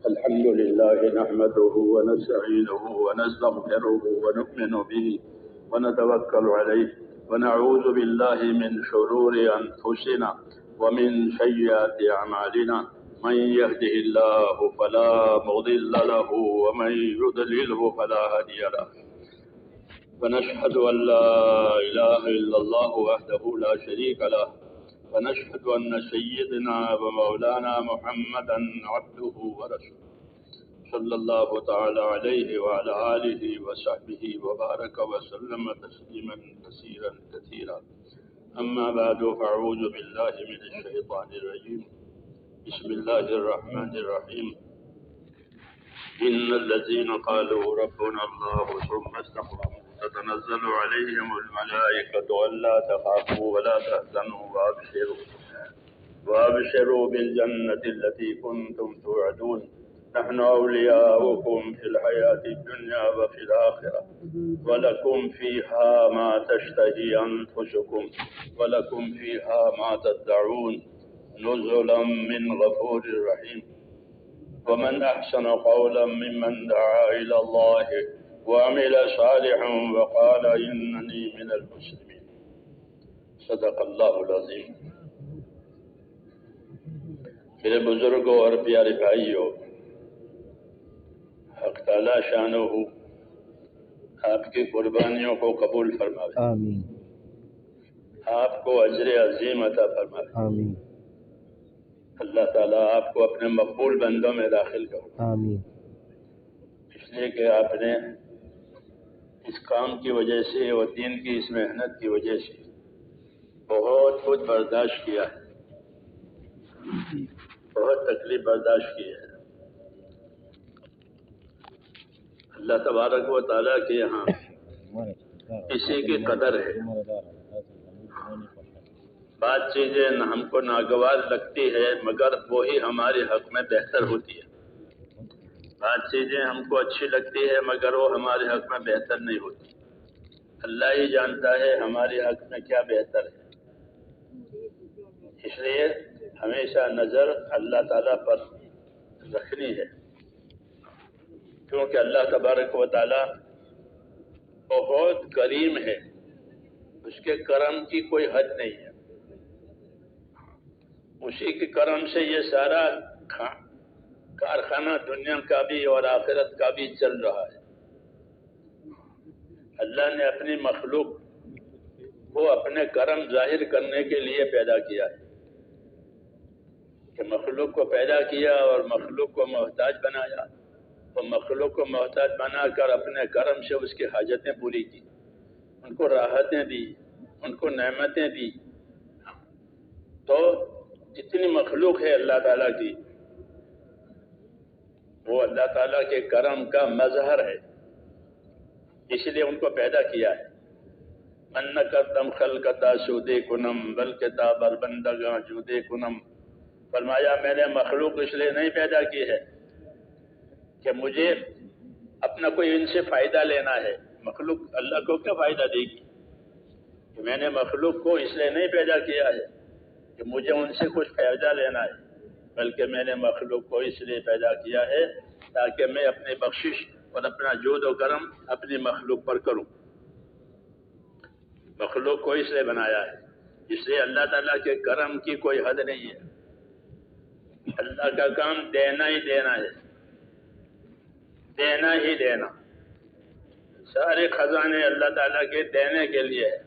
الحمد لله نحمده ونستعينه ونستغفره ونؤمن به ونتوكل عليه ونعوذ بالله من شرور أنفسنا ومن سيئات أعمالنا من يهده الله فلا مضل له ومن يضلله فلا هادي له ونشهد أن لا إله إلا الله وحده لا شريك له ونشهد أن سيدنا ومولانا محمدا عبده ورسوله صلى الله تعالى عليه وعلى آله وصحبه وبارك وسلم تسليما كثيرا كثيرا أما بعد فأعوذ بالله من الشيطان الرجيم بسم الله الرحمن الرحيم إن الذين قالوا ربنا الله ثم استقاموا تتنزل عليهم الملائكة ألا تخافوا ولا تحزنوا وأبشروا بالجنة التي كنتم توعدون نحن أولياؤكم في الحياة الدنيا وفي الآخرة ولكم فيها ما تشتهي أنفسكم ولكم فيها ما تدعون نزلا من غفور رحيم ومن أحسن قولا ممن دعا إلى الله وعمل صالحا وقال إنني من المسلمين صدق اللہ العظیم۔ میرے بزرگوں اور پیارے بھائیوں، حق تعالی شانہ آپ کی قربانیوں کو قبول فرمائے، آمین۔ آپ کو اجر عظیم عطا فرمائے، آمین۔ اللہ تعالیٰ آپ کو اپنے مقبول بندوں میں داخل کرو، آمین۔ اس لیے کہ آپ نے اس کام کی وجہ سے اور دین کی اس محنت کی وجہ سے بہت کچھ برداشت کیا ہے، بہت تکلیف برداشت کی ہے۔ اللہ تبارک و تعالیٰ کے یہاں کسی کی قدر ہے، بعض چیزیں ہم کو ناگوار لگتی ہے مگر وہی ہمارے حق میں بہتر ہوتی ہے، بعض چیزیں ہم کو اچھی لگتی ہے مگر وہ ہمارے حق میں بہتر نہیں ہوتی۔ اللہ ہی جانتا ہے ہمارے حق میں کیا بہتر ہے، اس لیے ہمیشہ نظر اللہ تعالیٰ پر رکھنی ہے، کیونکہ اللہ تبارک و تعالیٰ بہت کریم ہے، اس کے کرم کی کوئی حد نہیں ہے، اسی کے کرم سے یہ سارا کارخانہ دنیا کا بھی اور آخرت کا بھی چل رہا ہے۔ اللہ نے اپنی مخلوق کو اپنے کرم ظاہر کرنے کے لیے پیدا کیا ہے، کہ مخلوق کو پیدا کیا اور مخلوق کو محتاج بنایا، اور مخلوق کو محتاج بنا کر اپنے کرم سے اس کی حاجتیں پوری کی، ان کو راحتیں دی، ان کو نعمتیں دی۔ تو جتنی مخلوق ہے اللہ تعالیٰ کی، وہ اللہ تعالیٰ کے کرم کا مظہر ہے، اس لیے ان کو پیدا کیا ہے۔ من کردم خلقتا سودے کنم بلکتا بربندگاں جودے کنم، فرمایا میں نے مخلوق اس لیے نہیں پیدا کی ہے کہ مجھے اپنا کوئی ان سے فائدہ لینا ہے، مخلوق اللہ کو کیا فائدہ دے گی؟ کہ میں نے مخلوق کو اس لیے نہیں پیدا کیا ہے کہ مجھے ان سے کچھ فائدہ لینا ہے، بلکہ میں نے مخلوق کو اس لیے پیدا کیا ہے تاکہ میں اپنی بخشش اور اپنا جود و کرم اپنی مخلوق پر کروں۔ مخلوق کو اس لیے بنایا ہے، اس لیے اللہ تعالیٰ کے کرم کی کوئی حد نہیں ہے۔ اللہ کا کام دینا ہی دینا ہے، دینا ہی دینا، سارے خزانے اللہ تعالیٰ کے دینے کے لیے ہے،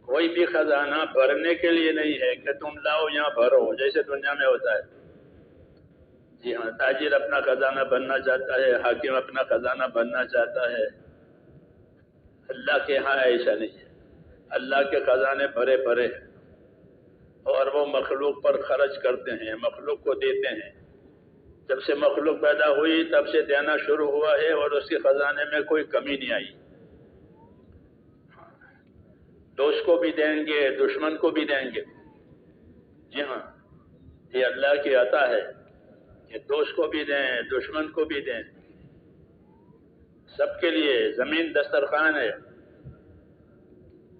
کوئی بھی خزانہ بھرنے کے لیے نہیں ہے کہ تم لاؤ یہاں بھرو، جیسے دنیا میں ہوتا ہے۔ جی ہاں، تاجر اپنا خزانہ بننا چاہتا ہے، حاکم اپنا خزانہ بننا چاہتا ہے، اللہ کے ہاں ایسا نہیں ہے، اللہ کے خزانے بھرے بھرے ہیں، اور وہ مخلوق پر خرچ کرتے ہیں، مخلوق کو دیتے ہیں۔ جب سے مخلوق پیدا ہوئی تب سے دینا شروع ہوا ہے اور اس کے خزانے میں کوئی کمی نہیں آئی۔ دوست کو بھی دیں گے، دشمن کو بھی دیں گے، جی ہاں، یہ اللہ کی عطا ہے کہ دوست کو بھی دیں، دشمن کو بھی دیں، سب کے لیے۔ زمین دسترخوان ہے،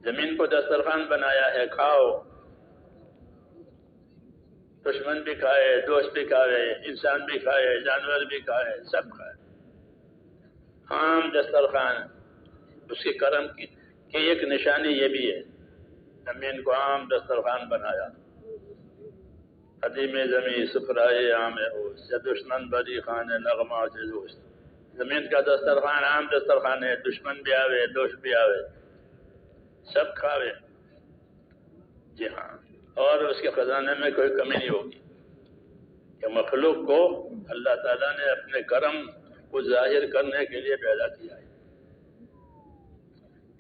زمین کو دسترخوان بنایا ہے، کھاؤ۔ دشمن بھی کھائے، دوست بھی کھائے، انسان بھی کھائے، جانور بھی کھائے، سب کھائے۔ عام دسترخوان اس کے کرم کی ایک نشانی یہ بھی ہے، زمین کو عام دسترخوان بنایا۔ قدیم زمین سفرائے عام ہے سے دشمن بری خان نغمہ سے دوست۔ زمین کا دسترخوان عام دسترخوان ہے، دشمن بھی آوے، دوست بھی آوے، سب کھاوے۔ جی ہاں، اور اس کے خزانے میں کوئی کمی نہیں ہوگی کہ مخلوق کو اللہ تعالیٰ نے اپنے کرم کو ظاہر کرنے کے لیے پیدا کیا ہے۔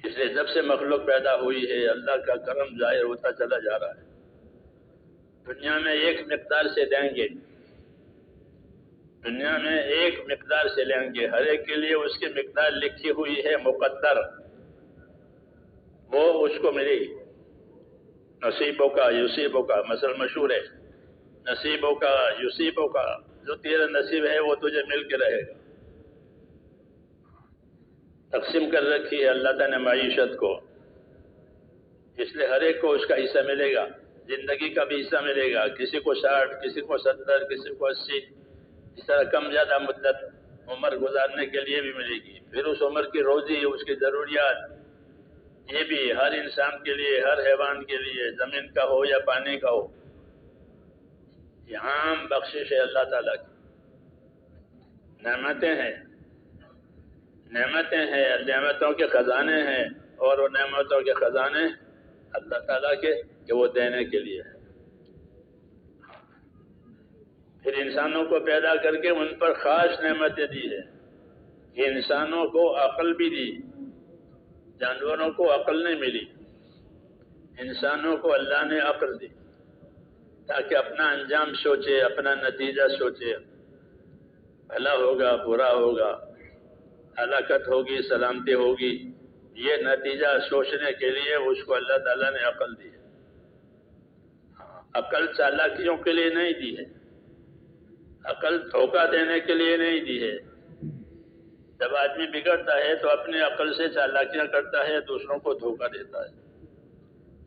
اس لیے جب سے مخلوق پیدا ہوئی ہے اللہ کا کرم ظاہر ہوتا چلا جا رہا ہے۔ دنیا میں ایک مقدار سے لیں گے، دنیا میں ایک مقدار سے لیں گے، ہر ایک کے لیے اس کی مقدار لکھی ہوئی ہے، مقدر، وہ اس کو ملے گی۔ نصیبوں کا یصیبوں کا مثل مشہور ہے، نصیبوں کا یصیبوں کا، جو تیرا نصیب ہے وہ تجھے مل کے رہے گا۔ تقسیم کر رکھی ہے اللہ تعالیٰ نے معیشت کو، اس لیے ہر ایک کو اس کا حصہ ملے گا، زندگی کا بھی حصہ ملے گا، کسی کو 60، کسی کو 70، کسی کو 80، اس طرح کم زیادہ مدت عمر گزارنے کے لیے بھی ملے گی۔ پھر اس عمر کی روزی، اس کی ضروریات، یہ بھی ہر انسان کے لیے، ہر حیوان کے لیے، زمین کا ہو یا پانی کا ہو، یہ عام بخشش ہے اللہ تعالیٰ کی۔ نعمتیں ہیں، نعمتیں ہیں، نعمتوں کے خزانے ہیں، اور وہ نعمتوں کے خزانے اللہ تعالیٰ کے کہ وہ دینے کے لیے ہے۔ پھر انسانوں کو پیدا کر کے ان پر خاص نعمتیں دی ہے کہ انسانوں کو عقل بھی دی، جانوروں کو عقل نہیں ملی، انسانوں کو اللہ نے عقل دی تاکہ اپنا انجام سوچے، اپنا نتیجہ سوچے، بھلا ہوگا برا ہوگا، ہلاکت ہوگی سلامتی ہوگی، یہ نتیجہ سوچنے کے لیے اس کو اللہ تعالیٰ نے عقل دی ہے۔ عقل چالاکیوں کے لیے نہیں دی ہے، عقل دھوکہ دینے کے لیے نہیں دی ہے۔ جب آدمی بگڑتا ہے تو اپنی عقل سے چالاکیاں کرتا ہے، دوسروں کو دھوکہ دیتا ہے۔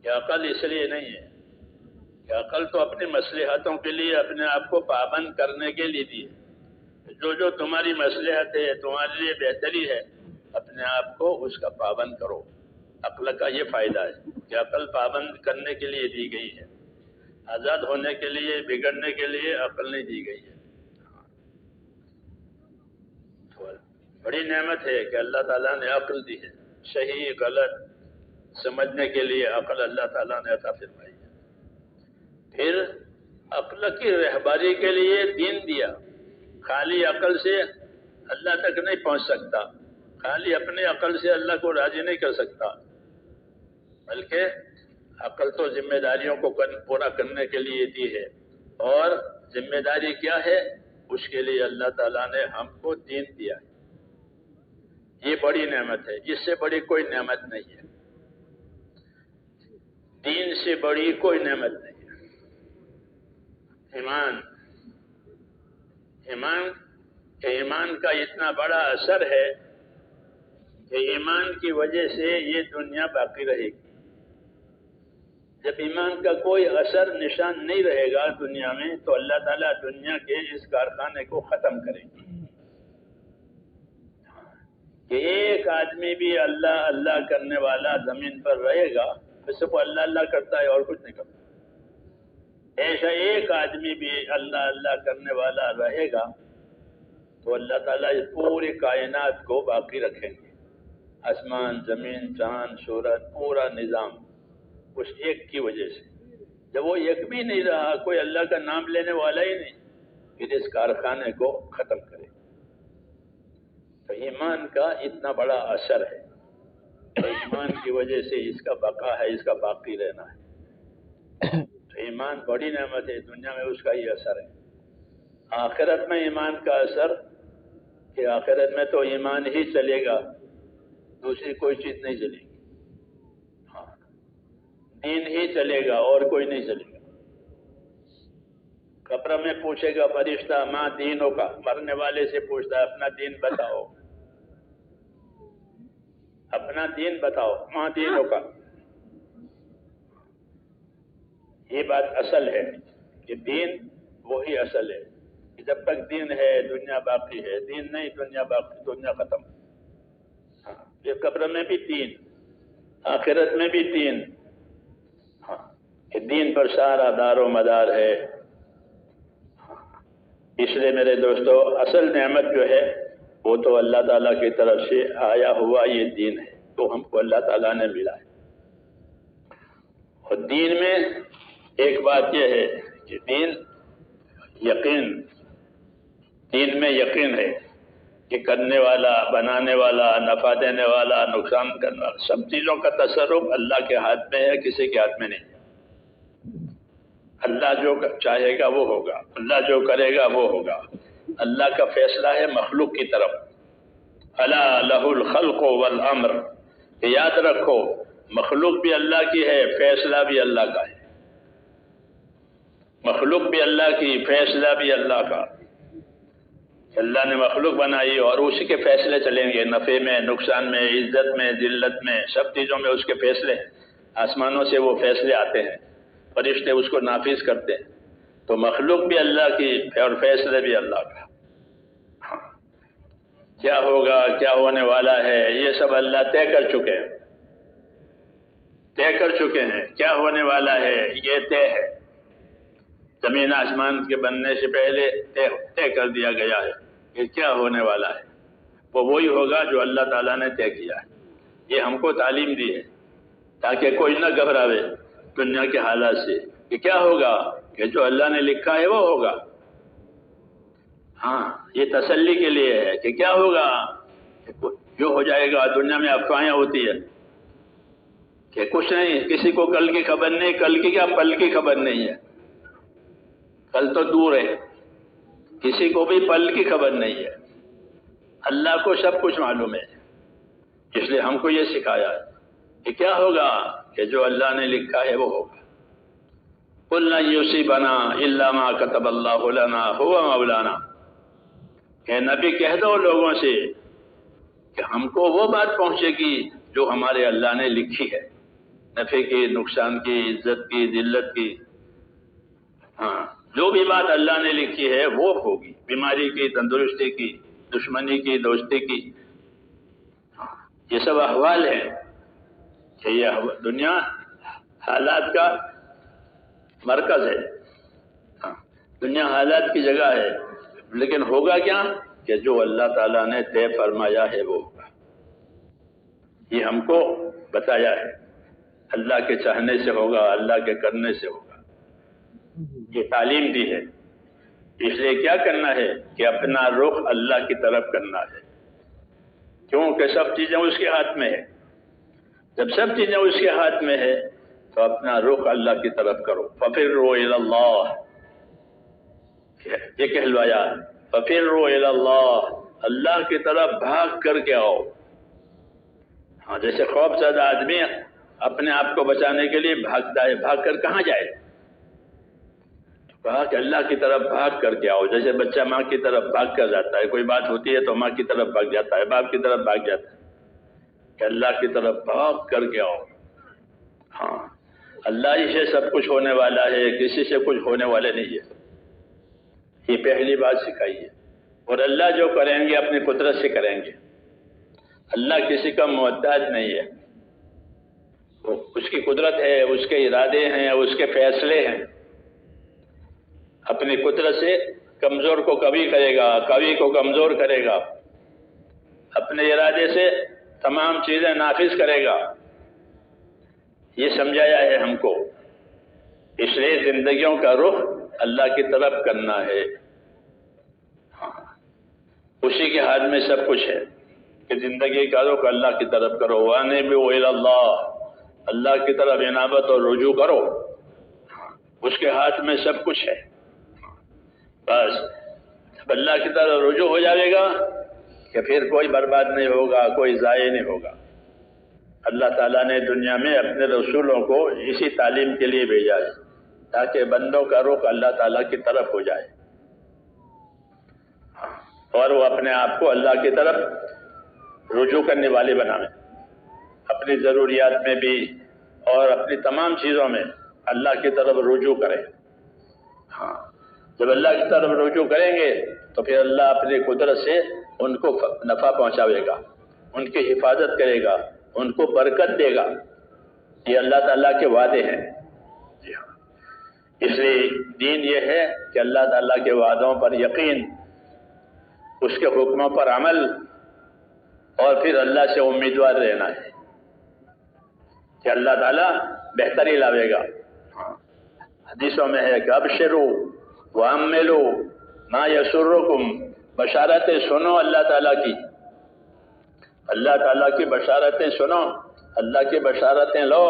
یہ عقل اس لیے نہیں ہے، کہ عقل تو اپنی مصلحتوں کے لیے اپنے آپ کو پابند کرنے کے لیے دی ہے۔ جو تمہاری مصلحت ہے، تمہارے لیے بہتری ہے، اپنے آپ کو اس کا پابند کرو۔ عقل کا یہ فائدہ ہے کہ عقل پابند کرنے کے لیے دی گئی ہے، آزاد ہونے کے لیے، بگڑنے کے لیے عقل نہیں دی گئی ہے۔ بڑی نعمت ہے کہ اللہ تعالیٰ نے عقل دی ہے، صحیح غلط سمجھنے کے لیے عقل اللہ تعالیٰ نے عطا فرمائی ہے۔ پھر عقل کی رہبری کے لیے دین دیا۔ خالی عقل سے اللہ تک نہیں پہنچ سکتا، خالی اپنی عقل سے اللہ کو راضی نہیں کر سکتا، بلکہ عقل تو ذمہ داریوں کو پورا کرنے کے لیے دی ہے، اور ذمہ داری کیا ہے؟ اس کے لیے اللہ تعالیٰ نے ہم کو دین دیا ہے۔ یہ بڑی نعمت ہے، اس سے بڑی کوئی نعمت نہیں ہے، دین سے بڑی کوئی نعمت نہیں ہے۔ ایمان کا اتنا بڑا اثر ہے کہ ایمان کی وجہ سے یہ دنیا باقی رہے گی۔ جب ایمان کا کوئی اثر نشان نہیں رہے گا دنیا میں، تو اللہ تعالیٰ دنیا کے اس کارخانے کو ختم کرے گا کہ ایک آدمی بھی اللہ اللہ کرنے والا زمین پر رہے گا، اس کو اللہ اللہ کرتا ہے اور کچھ نہیں کرتا۔ ایسا ایک آدمی بھی اللہ اللہ کرنے والا رہے گا تو اللہ تعالیٰ اس پوری کائنات کو باقی رکھیں گے، آسمان، زمین، چاند، سورج، پورا نظام اس ایک کی وجہ سے۔ جب وہ ایک بھی نہیں رہا، کوئی اللہ کا نام لینے والا ہی نہیں، پھر اس کارخانے کو ختم کرے۔ تو ایمان کا اتنا بڑا اثر ہے، ایمان کی وجہ سے اس کا بقا ہے، اس کا باقی رہنا ہے۔ تو ایمان بڑی نعمت ہے، دنیا میں اس کا ہی اثر ہے۔ آخرت میں ایمان کا اثر کہ آخرت میں تو ایمان ہی چلے گا، دوسری کوئی چیز نہیں چلے گی، دین ہی چلے گا اور کوئی نہیں چلے گا۔ قبر میں پوچھے گا فرشتہ ماں دینوں کا، مرنے والے سے پوچھتا ہے اپنا دین بتاؤ، اپنا دین بتاؤ، ماں دینوں کا۔ یہ بات اصل ہے کہ دین وہی اصل ہے، کہ جب تک دین ہے دنیا باقی ہے، دین نہیں دنیا باقی، دنیا ختم۔ ہاں، یہ قبر میں بھی دین، آخرت میں بھی دین، ہاں، کہ دین پر سارا دار و مدار ہے۔ اس لیے میرے دوستو، اصل نعمت جو ہے وہ تو اللہ تعالیٰ کی طرف سے آیا ہوا یہ دین ہے، تو ہم کو اللہ تعالیٰ نے ملا ہے۔ اور دین میں ایک بات یہ ہے کہ دین میں یقین ہے کہ کرنے والا، بنانے والا، نفع دینے والا، نقصان کرنے والا، سب چیزوں کا تصرف اللہ کے ہاتھ میں ہے، کسی کے ہاتھ میں نہیں۔ اللہ جو چاہے گا وہ ہوگا، اللہ جو کرے گا وہ ہوگا۔ اللہ کا فیصلہ ہے مخلوق کی طرف، الا لہ الخلق والامر، یاد رکھو مخلوق بھی اللہ کی ہے، فیصلہ بھی اللہ کا ہے۔ مخلوق بھی اللہ کی، فیصلہ بھی اللہ کا۔ اللہ نے مخلوق بنائی اور اسی کے فیصلے چلیں گے، نفع میں، نقصان میں، عزت میں، ذلت میں، سب چیزوں میں اس کے فیصلے ہیں۔ آسمانوں سے وہ فیصلے آتے ہیں، فرشتے اس کو نافذ کرتے ہیں۔ تو مخلوق بھی اللہ کی اور فیصلے بھی اللہ کا۔ ہاں، کیا ہوگا، کیا ہونے والا ہے، یہ سب اللہ طے کر چکے ہیں، طے کر چکے ہیں۔ کیا ہونے والا ہے یہ طے ہے، زمین آسمان کے بننے سے پہلے طے کر دیا گیا ہے کہ کیا ہونے والا ہے، وہ وہی ہوگا جو اللہ تعالیٰ نے طے کیا ہے۔ یہ ہم کو تعلیم دی ہے تاکہ کوئی نہ گھبراوے دنیا کے حالات سے کہ کیا ہوگا، کہ جو اللہ نے لکھا ہے وہ ہوگا۔ ہاں، یہ تسلی کے لیے ہے کہ کیا ہوگا، جو ہو جائے گا۔ دنیا میں افواہیں ہوتی ہے کہ کچھ نہیں، کسی کو کل کی خبر نہیں، کل کی کیا پل کی خبر نہیں ہے، کل تو دور ہے، کسی کو بھی پل کی خبر نہیں ہے۔ اللہ کو سب کچھ معلوم ہے، اس لیے ہم کو یہ سکھایا ہے کہ کیا ہوگا، کہ جو اللہ نے لکھا ہے وہ ہوگا۔ قُلْ لَن يُصِيبَنَا إِلَّا مَا كَتَبَ اللَّهُ لَنَا هُوَ مَوْلَانَا، کہ نبی کہہ دو لوگوں سے کہ ہم کو وہ بات پہنچے گی جو ہمارے اللہ نے لکھی ہے، نفع کی، نقصان کی، عزت کی، ذلت کی۔ ہاں، جو بھی بات اللہ نے لکھی ہے وہ ہوگی، بیماری کی، تندرستی کی، دشمنی کی، دوستی کی۔ یہ سب احوال ہیں کہ یہ دنیا حالات کا مرکز ہے، ہاں، دنیا حالات کی جگہ ہے، لیکن ہوگا کیا، کہ جو اللہ تعالیٰ نے طے فرمایا ہے وہ ہوگا۔ یہ ہم کو بتایا ہے، اللہ کے چاہنے سے ہوگا، اللہ کے کرنے سے ہوگا، یہ تعلیم دی ہے۔ اس لیے کیا کرنا ہے کہ اپنا رخ اللہ کی طرف کرنا ہے، کیونکہ سب چیزیں اس کے ہاتھ میں ہے۔ جب سب چیزیں اس کے ہاتھ میں ہے تو اپنا رخ اللہ کی طرف کرو۔ فَفِرُّوا إِلَى اللَّهِ، یہ کہلوایا، فَفِرُّوا إِلَى اللَّهِ، اللہ کی طرف بھاگ کر کے آؤ۔ ہاں، جیسے خوف زدہ آدمی اپنے آپ کو بچانے کے لیے بھاگتا ہے، بھاگ کر کہاں جائے؟ کہا کہ اللہ کی طرف بھاگ کر کے آؤ۔ جیسے بچہ ماں کی طرف بھاگ کر جاتا ہے، کوئی بات ہوتی ہے تو ماں کی طرف بھاگ جاتا ہے، باپ کی طرف بھاگ جاتا ہے، کہ اللہ کی طرف بھاگ کر کے آؤ۔ ہاں، اللہ ہی سے سب کچھ ہونے والا ہے، کسی سے کچھ ہونے والے نہیں ہے، یہ پہلی بات سکھائی ہے۔ اور اللہ جو کریں گے اپنی قدرت سے کریں گے، اللہ کسی کا محتاج نہیں ہے، اس کی قدرت ہے، اس کے ارادے ہیں، اس کے فیصلے ہیں۔ اپنی قدرت سے کمزور کو قوی کرے گا، قوی کو کمزور کرے گا، اپنے ارادے سے تمام چیزیں نافذ کرے گا، یہ سمجھایا ہے ہم کو۔ اس لیے زندگیوں کا رخ اللہ کی طرف کرنا ہے۔ ہاں، اسی کے ہاتھ میں سب کچھ ہے کہ زندگی کا رخ اللہ کی طرف کرو۔ وَأَنِيبُوا إِلَى اللَّهِ، اللہ کی طرف انابت اور رجوع کرو، اس کے ہاتھ میں سب کچھ ہے۔ بس جب اللہ کی طرف رجوع ہو جائے گا کہ پھر کوئی برباد نہیں ہوگا، کوئی ضائع نہیں ہوگا۔ اللہ تعالیٰ نے دنیا میں اپنے رسولوں کو اسی تعلیم کے لیے بھیجا ہے تاکہ بندوں کا رخ اللہ تعالیٰ کی طرف ہو جائے اور وہ اپنے آپ کو اللہ کی طرف رجوع کرنے والے بنائیں، اپنی ضروریات میں بھی اور اپنی تمام چیزوں میں اللہ کی طرف رجوع کریں۔ ہاں، جب اللہ کی طرف رجوع کریں گے تو پھر اللہ اپنی قدرت سے ان کو نفع پہنچاوے گا، ان کی حفاظت کرے گا، ان کو برکت دے گا۔ یہ اللہ تعالیٰ کے وعدے ہیں۔ جی ہاں، اس لیے دین یہ ہے کہ اللہ تعالیٰ کے وعدوں پر یقین، اس کے حکموں پر عمل، اور پھر اللہ سے امیدوار رہنا ہے کہ اللہ تعالیٰ بہتری لاوے گا۔ حدیثوں میں ہے کہ ابشروا واملوا ما یسرکم، بشارتیں سنو اللہ تعالیٰ کی، اللہ تعالیٰ کی بشارتیں سنو، اللہ کی بشارتیں لو،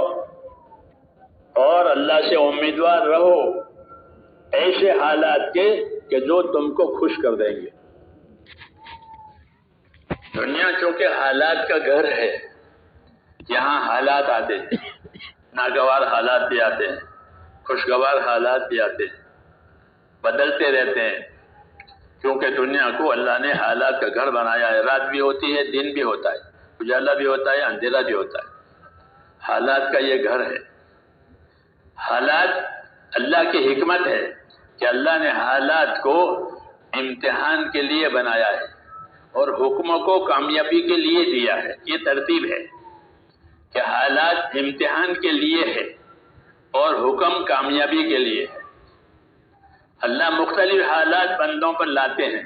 اور اللہ سے امیدوار رہو ایسے حالات کے کہ جو تم کو خوش کر دیں گے۔ دنیا چونکہ حالات کا گھر ہے، یہاں حالات آتے ہیں، ناگوار حالات بھی آتے ہیں، خوشگوار حالات بھی آتے ہیں، بدلتے رہتے ہیں، کیونکہ دنیا کو اللہ نے حالات کا گھر بنایا ہے۔ رات بھی ہوتی ہے، دن بھی ہوتا ہے، اجالا بھی ہوتا ہے، اندھیرا بھی ہوتا ہے۔ حالات کا یہ گھر ہے۔ حالات اللہ کی حکمت ہے کہ اللہ نے حالات کو امتحان کے لیے بنایا ہے اور حکموں کو کامیابی کے لیے دیا ہے۔ یہ ترتیب ہے کہ حالات امتحان کے لیے ہے اور حکم کامیابی کے لیے ہے۔ اللہ مختلف حالات بندوں پر لاتے ہیں،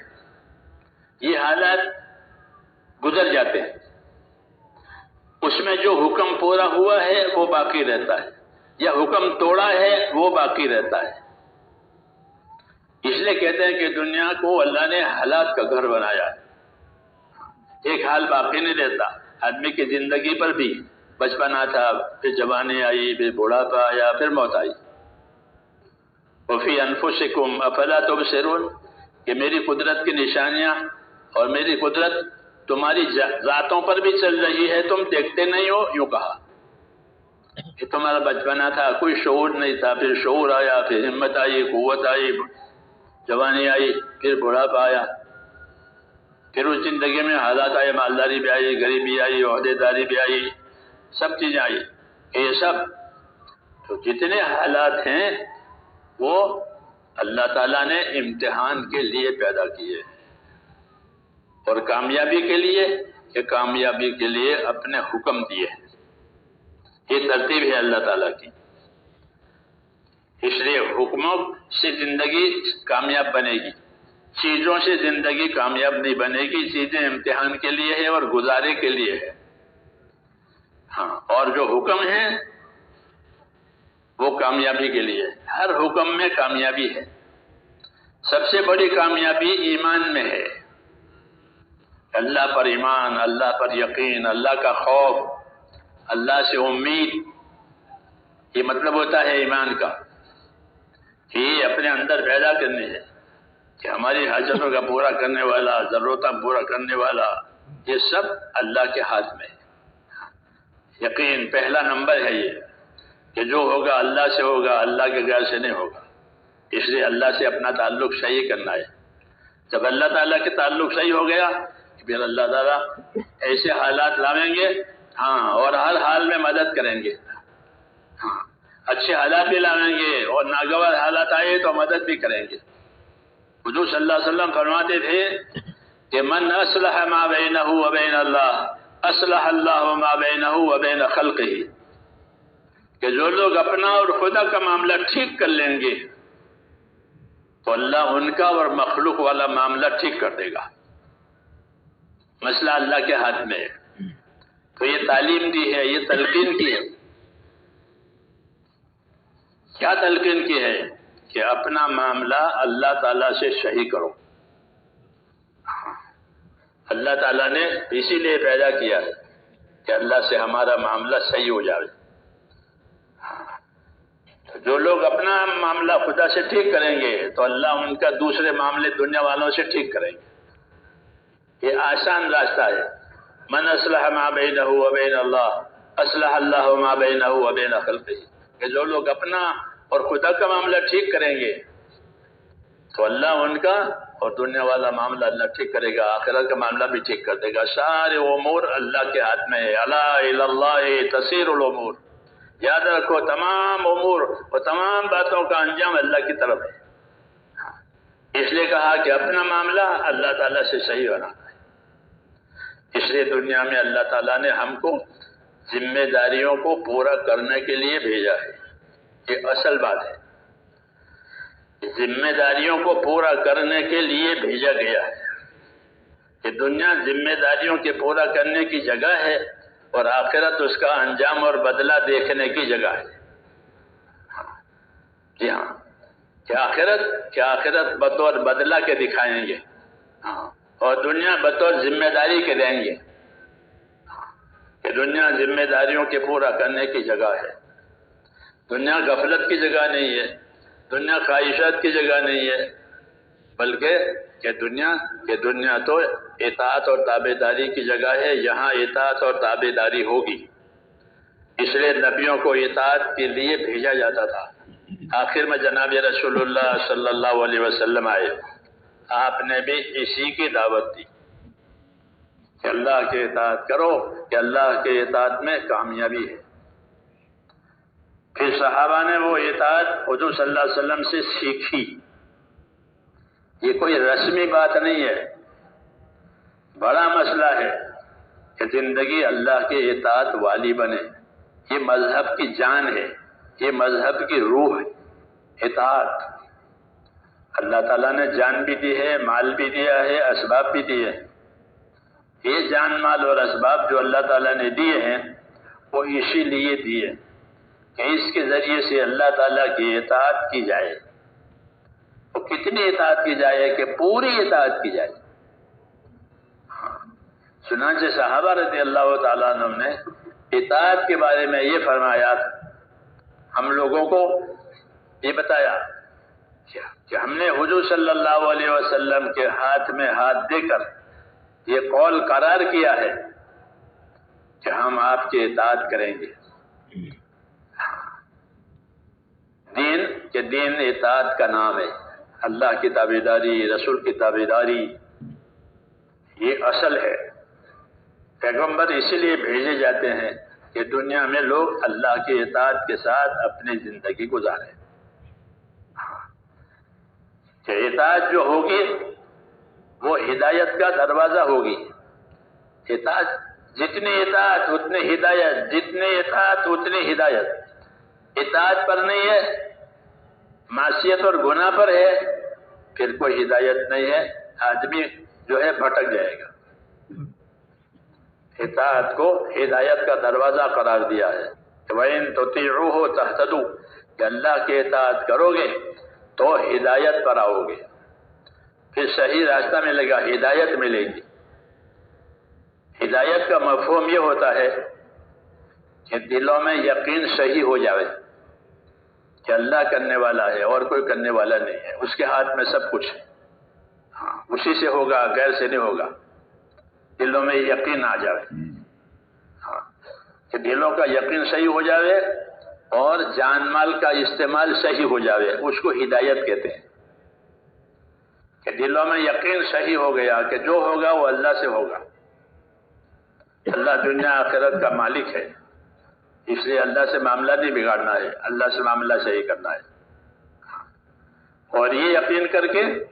یہ حالات گزر جاتے ہیں، اس میں جو حکم پورا ہوا ہے وہ باقی رہتا ہے، یا حکم توڑا ہے وہ باقی رہتا ہے۔ اس لیے کہتے ہیں کہ دنیا کو اللہ نے حالات کا گھر بنایا ہے۔ ایک حال باقی نہیں رہتا۔ آدمی کی زندگی پر بھی بچپنا تھا، پھر جوانی آئی، پھر بوڑھاپا آیا، پھر موت آئی۔ وفی انفسکم افلا تبصرون، کہ میری قدرت کی نشانیاں اور میری قدرت تمہاری ذاتوں پر بھی چل رہی ہے، تم دیکھتے نہیں ہو۔ یوں کہا کہ تمہارا بچپنا تھا، کوئی شعور نہیں تھا، پھر شعور آیا، پھر ہمت آئی، قوت آئی، جوانی آئی، پھر بڑھاپا آیا، پھر اس زندگی میں حالات آئے، مالداری بھی آئی، غریبی آئی، عہدے داری بھی آئی، سب چیزیں آئی۔ یہ سب تو جتنے حالات ہیں وہ اللہ تعالیٰ نے امتحان کے لیے پیدا کیے ہیں، اور کامیابی کے لیے کہ کامیابی کے لیے اپنے حکم دیے ہیں۔ یہ ترتیب ہے اللہ تعالیٰ کی۔ اس لیے حکموں سے زندگی کامیاب بنے گی، چیزوں سے زندگی کامیاب نہیں بنے گی۔ چیزیں امتحان کے لیے ہے اور گزارے کے لیے ہے، ہاں، اور جو حکم ہے وہ کامیابی کے لیے ہے۔ ہر حکم میں کامیابی ہے۔ سب سے بڑی کامیابی ایمان میں ہے، اللہ پر ایمان، اللہ پر یقین، اللہ کا خوف، اللہ سے امید۔ یہ مطلب ہوتا ہے ایمان کا، کہ یہ اپنے اندر پیدا کرنی ہے کہ ہماری حاجتوں کا پورا کرنے والا، ضرورتیں پورا کرنے والا، یہ سب اللہ کے ہاتھ میں ہے۔ یقین پہلا نمبر ہے یہ، کہ جو ہوگا اللہ سے ہوگا، اللہ کے غیر سے نہیں ہوگا۔ اس لیے اللہ سے اپنا تعلق صحیح کرنا ہے۔ جب اللہ تعالیٰ کے تعلق صحیح ہو گیا پھر اللہ تعالیٰ ایسے حالات لاویں گے، ہاں، اور ہر حال میں مدد کریں گے، ہاں، اچھے حالات بھی لاویں گے، اور ناگوار حالات آئے تو مدد بھی کریں گے۔ حضور صلی اللہ علیہ وسلم فرماتے تھے کہ من اصلح ما بینہ و بین اللہ اصلح اللہ ما بینہ و بین خلقہ، کہ جو لوگ اپنا اور خدا کا معاملہ ٹھیک کر لیں گے تو اللہ ان کا اور مخلوق والا معاملہ ٹھیک کر دے گا۔ مسئلہ اللہ کے ہاتھ میں ہے۔ تو یہ تعلیم دی ہے، یہ تلقین کی ہے۔ کیا تلقین کی ہے؟ کہ اپنا معاملہ اللہ تعالیٰ سے صحیح کرو۔ اللہ تعالیٰ نے اسی لیے پیدا کیا ہے کہ اللہ سے ہمارا معاملہ صحیح ہو جائے۔ جو لوگ اپنا معاملہ خدا سے ٹھیک کریں گے تو اللہ ان کا دوسرے معاملے دنیا والوں سے ٹھیک کریں گے۔ یہ آسان راستہ ہے۔ من اصلح ما بینہ و بین اللہ اصلح اللہ ما بینہ و بین خلقہ، کہ جو لوگ اپنا اور خدا کا معاملہ ٹھیک کریں گے تو اللہ ان کا اور دنیا والا معاملہ اللہ ٹھیک کرے گا، آخرت کا معاملہ بھی ٹھیک کر دے گا۔ سارے امور اللہ کے ہاتھ میں ہے۔ الا الی اللہ تسیر الامور، یاد رکھو تمام امور اور تمام باتوں کا انجام اللہ کی طرف ہے۔ کہا کہ اپنا معاملہ اللہ تعالیٰ سے صحیح بنانا ہے، اس لیے دنیا میں اللہ تعالیٰ نے ہم کو ذمہ داریوں کو پورا کرنے کے لیے بھیجا ہے۔ یہ اصل بات ہے، ذمہ داریوں کو پورا کرنے کے لیے بھیجا گیا ہے کہ دنیا ذمہ داریوں کے پورا کرنے کی جگہ ہے اور آخرت اس کا انجام اور بدلہ دیکھنے کی جگہ ہے۔ جی ہاں، کہ آخرت بطور بدلہ کے دکھائیں گے، اور دنیا بطور ذمہ داری کے دیں گے، کہ دنیا ذمہ داریوں کے پورا کرنے کی جگہ ہے۔ دنیا غفلت کی جگہ نہیں ہے، دنیا خواہشات کی جگہ نہیں ہے، بلکہ کہ دنیا تو اطاعت اور تابعداری کی جگہ ہے، یہاں اطاعت اور تابعداری ہوگی۔ اس لیے نبیوں کو اطاعت کے لیے بھیجا جاتا تھا۔ آخر میں جناب رسول اللہ صلی اللہ علیہ وسلم آئے، آپ نے بھی اسی کی دعوت دی کہ اللہ کے اطاعت کرو، کہ اللہ کے اطاعت میں کامیابی ہے۔ پھر صحابہ نے وہ اطاعت حضور صلی اللہ علیہ وسلم سے سیکھی۔ یہ کوئی رسمی بات نہیں ہے، بڑا مسئلہ ہے کہ زندگی اللہ کے اطاعت والی بنے۔ یہ مذہب کی جان ہے، یہ مذہب کی روح ہے، اطاعت۔ اللہ تعالیٰ نے جان بھی دی ہے، مال بھی دیا ہے، اسباب بھی دیے ہیں۔ یہ جان، مال اور اسباب جو اللہ تعالیٰ نے دیے ہیں وہ اسی لیے دیے کہ اس کے ذریعے سے اللہ تعالیٰ کی اطاعت کی جائے۔ تو کتنی اطاعت کی جائے؟ کہ پوری اطاعت کی جائے۔ چنانچہ صحابہ رضی اللہ تعالیٰ عنہ نے اطاعت کے بارے میں یہ فرمایا، ہم لوگوں کو یہ بتایا کہ ہم نے حضور صلی اللہ علیہ وسلم کے ہاتھ میں ہاتھ دے کر یہ قول قرار کیا ہے کہ ہم آپ کی اطاعت کریں گے۔ دین اطاعت کا نام ہے، اللہ کی تابعداری، رسول کی تابعداری، یہ اصل ہے۔ پیغمبر اسی لیے بھیجے جاتے ہیں کہ دنیا میں لوگ اللہ کی اطاعت کے ساتھ اپنی زندگی گزاریں۔ کہ اطاعت جو ہوگی وہ ہدایت کا دروازہ ہوگی۔ اطاعت، جتنی اطاعت اتنی ہدایت، جتنی اطاعت اتنی ہدایت۔ اطاعت پر نہیں ہے، معصیت اور گناہ پر ہے، پھر کوئی ہدایت نہیں ہے، آدمی جو ہے بھٹک جائے گا۔ اطاعت کو ہدایت کا دروازہ قرار دیا ہے۔ وَإِن تُطِيعُوهُ تَهْتَدُوا، کہ اللہ کی اطاعت کرو گے تو ہدایت پر آؤ گے، پھر صحیح راستہ ملے گا، ہدایت ملے گی۔ ہدایت کا مفہوم یہ ہوتا ہے کہ دلوں میں یقین صحیح ہو جائے کہ اللہ کرنے والا ہے اور کوئی کرنے والا نہیں ہے، اس کے ہاتھ میں سب کچھ ہے، ہاں اسی سے ہوگا، غیر سے نہیں ہوگا۔ دلوں میں یقین آ جائے، ہاں کہ دلوں کا یقین صحیح ہو جائے اور جان مال کا استعمال صحیح ہو جائے، اس کو ہدایت کہتے ہیں۔ کہ دلوں میں یقین صحیح ہو گیا کہ جو ہوگا وہ اللہ سے ہوگا، اللہ دنیا آخرت کا مالک ہے، اس لیے اللہ سے معاملہ نہیں بگاڑنا ہے، اللہ سے معاملہ صحیح کرنا ہے۔ اور یہ یقین کر کے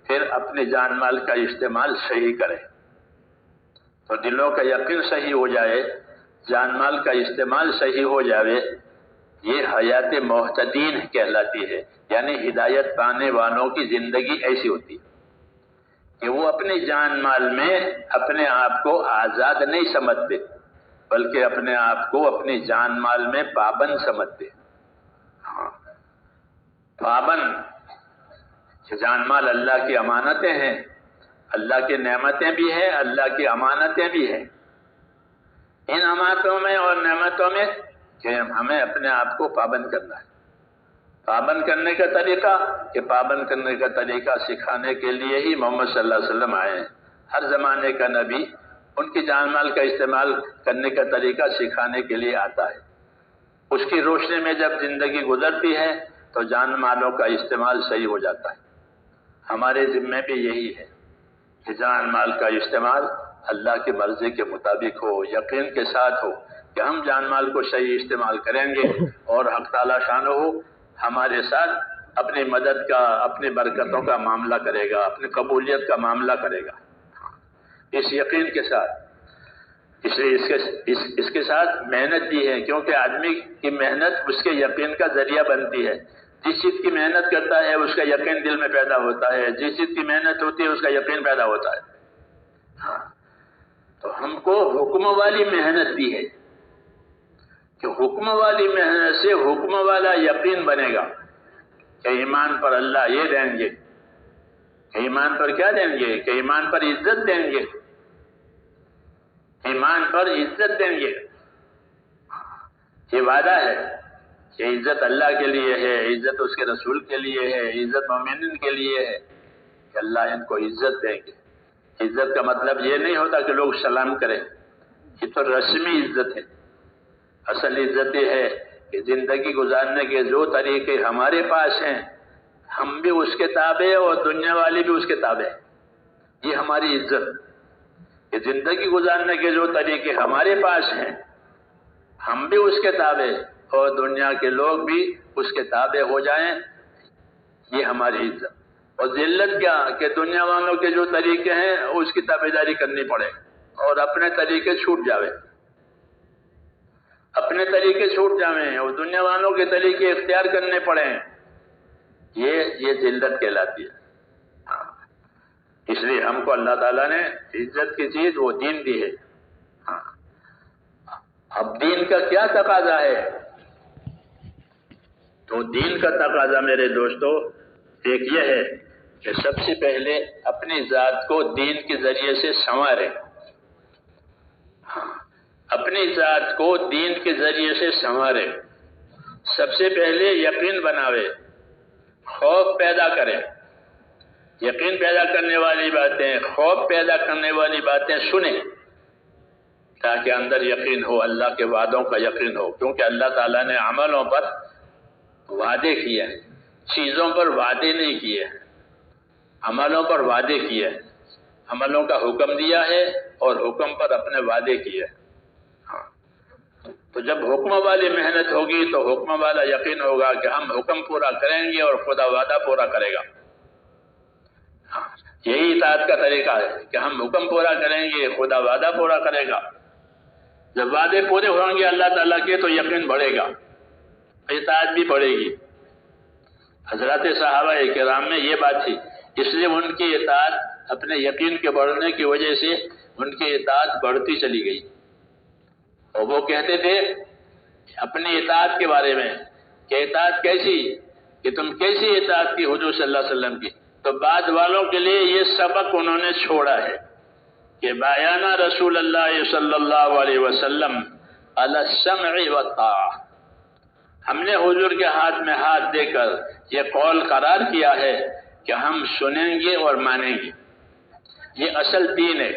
پھر اپنے جان مال کا استعمال صحیح کرے، تو دلوں کا یقین صحیح ہو جائے، جان مال کا استعمال صحیح ہو جائے، یہ حیات محتدین کہلاتی ہے۔ یعنی ہدایت پانے والوں کی زندگی ایسی ہوتی ہے کہ وہ اپنی جان مال میں اپنے آپ کو آزاد نہیں سمجھتے، بلکہ اپنے آپ کو اپنی جان مال میں پابند سمجھتے۔ ہاں پابند، کہ جان مال اللہ کی امانتیں ہیں، اللہ کی نعمتیں بھی ہیں، اللہ کی امانتیں بھی ہیں۔ ان امانتوں میں اور نعمتوں میں کہ ہمیں اپنے آپ کو پابند کرنا ہے۔ پابند کرنے کا طریقہ، کہ پابند کرنے کا طریقہ سکھانے کے لیے ہی محمد صلی اللہ علیہ وسلم آئے ہیں۔ ہر زمانے کا نبی ان کی جان مال کا استعمال کرنے کا طریقہ سکھانے کے لیے آتا ہے۔ اس کی روشنی میں جب زندگی گزرتی ہے تو جان مالوں کا استعمال صحیح ہو جاتا ہے۔ ہمارے ذمے بھی یہی ہے کہ جان مال کا استعمال اللہ کی مرضی کے مطابق ہو، یقین کے ساتھ ہو کہ ہم جان مال کو صحیح استعمال کریں گے، اور حق تعالی شانہ ہمارے ساتھ اپنی مدد کا، اپنی برکتوں کا معاملہ کرے گا، اپنی قبولیت کا معاملہ کرے گا اس یقین کے ساتھ۔ اس لیے اس کے ساتھ محنت بھی ہے، کیونکہ آدمی کی محنت اس کے یقین کا ذریعہ بنتی ہے۔ جس چیز کی محنت کرتا ہے اس کا یقین دل میں پیدا ہوتا ہے، جس چیز کی محنت ہوتی ہے اس کا یقین پیدا ہوتا ہے۔ ہاں، تو ہم کو حکم والی محنت بھی ہے کہ حکم والی محنت سے حکم والا یقین بنے گا کہ ایمان پر اللہ یہ دیں گے، کہ ایمان پر کیا دیں گے، کہ ایمان پر عزت دیں گے، ایمان پر عزت دیں گے۔ یہ وعدہ ہے کہ عزت اللہ کے لیے ہے، عزت اس کے رسول کے لیے ہے، عزت مومنین کے لیے ہے کہ اللہ ان کو عزت دیں گے۔ عزت کا مطلب یہ نہیں ہوتا کہ لوگ سلام کریں، یہ تو رسمی عزت ہے۔ اصل عزت یہ ہے کہ زندگی گزارنے کے جو طریقے ہمارے پاس ہیں ہم بھی اس کے تابع اور دنیا والے بھی اس کے تابع، یہ ہماری عزت کہ زندگی گزارنے کے جو طریقے ہمارے پاس ہیں ہم بھی اس کے تابع اور دنیا کے لوگ بھی اس کے تابع ہو جائیں، یہ ہماری عزت۔ اور ذلت کیا کہ دنیا والوں کے جو طریقے ہیں اس کی تابعداری کرنی پڑے اور اپنے طریقے چھوٹ جاوے، اپنے طریقے چھوٹ جاویں اور دنیا والوں کے طریقے اختیار کرنے پڑیں، یہ ذلت کہلاتی ہے۔ ہاں، اس لیے ہم کو اللہ تعالیٰ نے عزت کی چیز وہ دین دی ہے۔ ہاں، اب دین کا کیا تقاضا ہے؟ تو دین کا تقاضا میرے دوستو ایک یہ ہے کہ سب سے پہلے اپنی ذات کو دین کے ذریعے سے سنوارے، اپنی ذات کو دین کے ذریعے سے سنوارے، سب سے پہلے یقین بناوے، خوف پیدا کرے۔ یقین پیدا کرنے والی باتیں، خوف پیدا کرنے والی باتیں سنیں تاکہ اندر یقین ہو، اللہ کے وعدوں کا یقین ہو، کیونکہ اللہ تعالیٰ نے عملوں پر وعدے کیے ہیں، چیزوں پر وعدے نہیں کیے ہیں، عملوں پر وعدے کیے ہیں، عملوں کا حکم دیا ہے اور حکم پر اپنے وعدے کیے ہیں۔ تو جب حکم والی محنت ہوگی تو حکم والا یقین ہوگا کہ ہم حکم پورا کریں گے اور خدا وعدہ پورا کرے گا۔ یہی اطاعت کا طریقہ ہے کہ ہم حکم پورا کریں گے، خدا وعدہ پورا کرے گا۔ جب وعدے پورے ہوں گے اللہ تعالیٰ کے تو یقین بڑھے گا، اطاعت بھی بڑھے گی۔ حضرات صحابہ کرام میں یہ بات تھی، اس لیے ان کی اطاعت اپنے یقین کے بڑھنے کی وجہ سے ان کی اطاعت بڑھتی چلی گئی۔ اور وہ کہتے تھے اپنی اطاعت کے بارے میں کہ اطاعت کیسی، کہ تم کیسی اطاعت کی حضور صلی اللہ علیہ وسلم کی؟ تو بعد والوں کے لیے یہ سبق انہوں نے چھوڑا ہے کہ بایانہ رسول اللہ صلی اللہ علیہ وسلم علی السمع والطاعہ، ہم نے حضور کے ہاتھ میں ہاتھ دے کر یہ قول قرار کیا ہے کہ ہم سنیں گے اور مانیں گے۔ یہ اصل دین ہے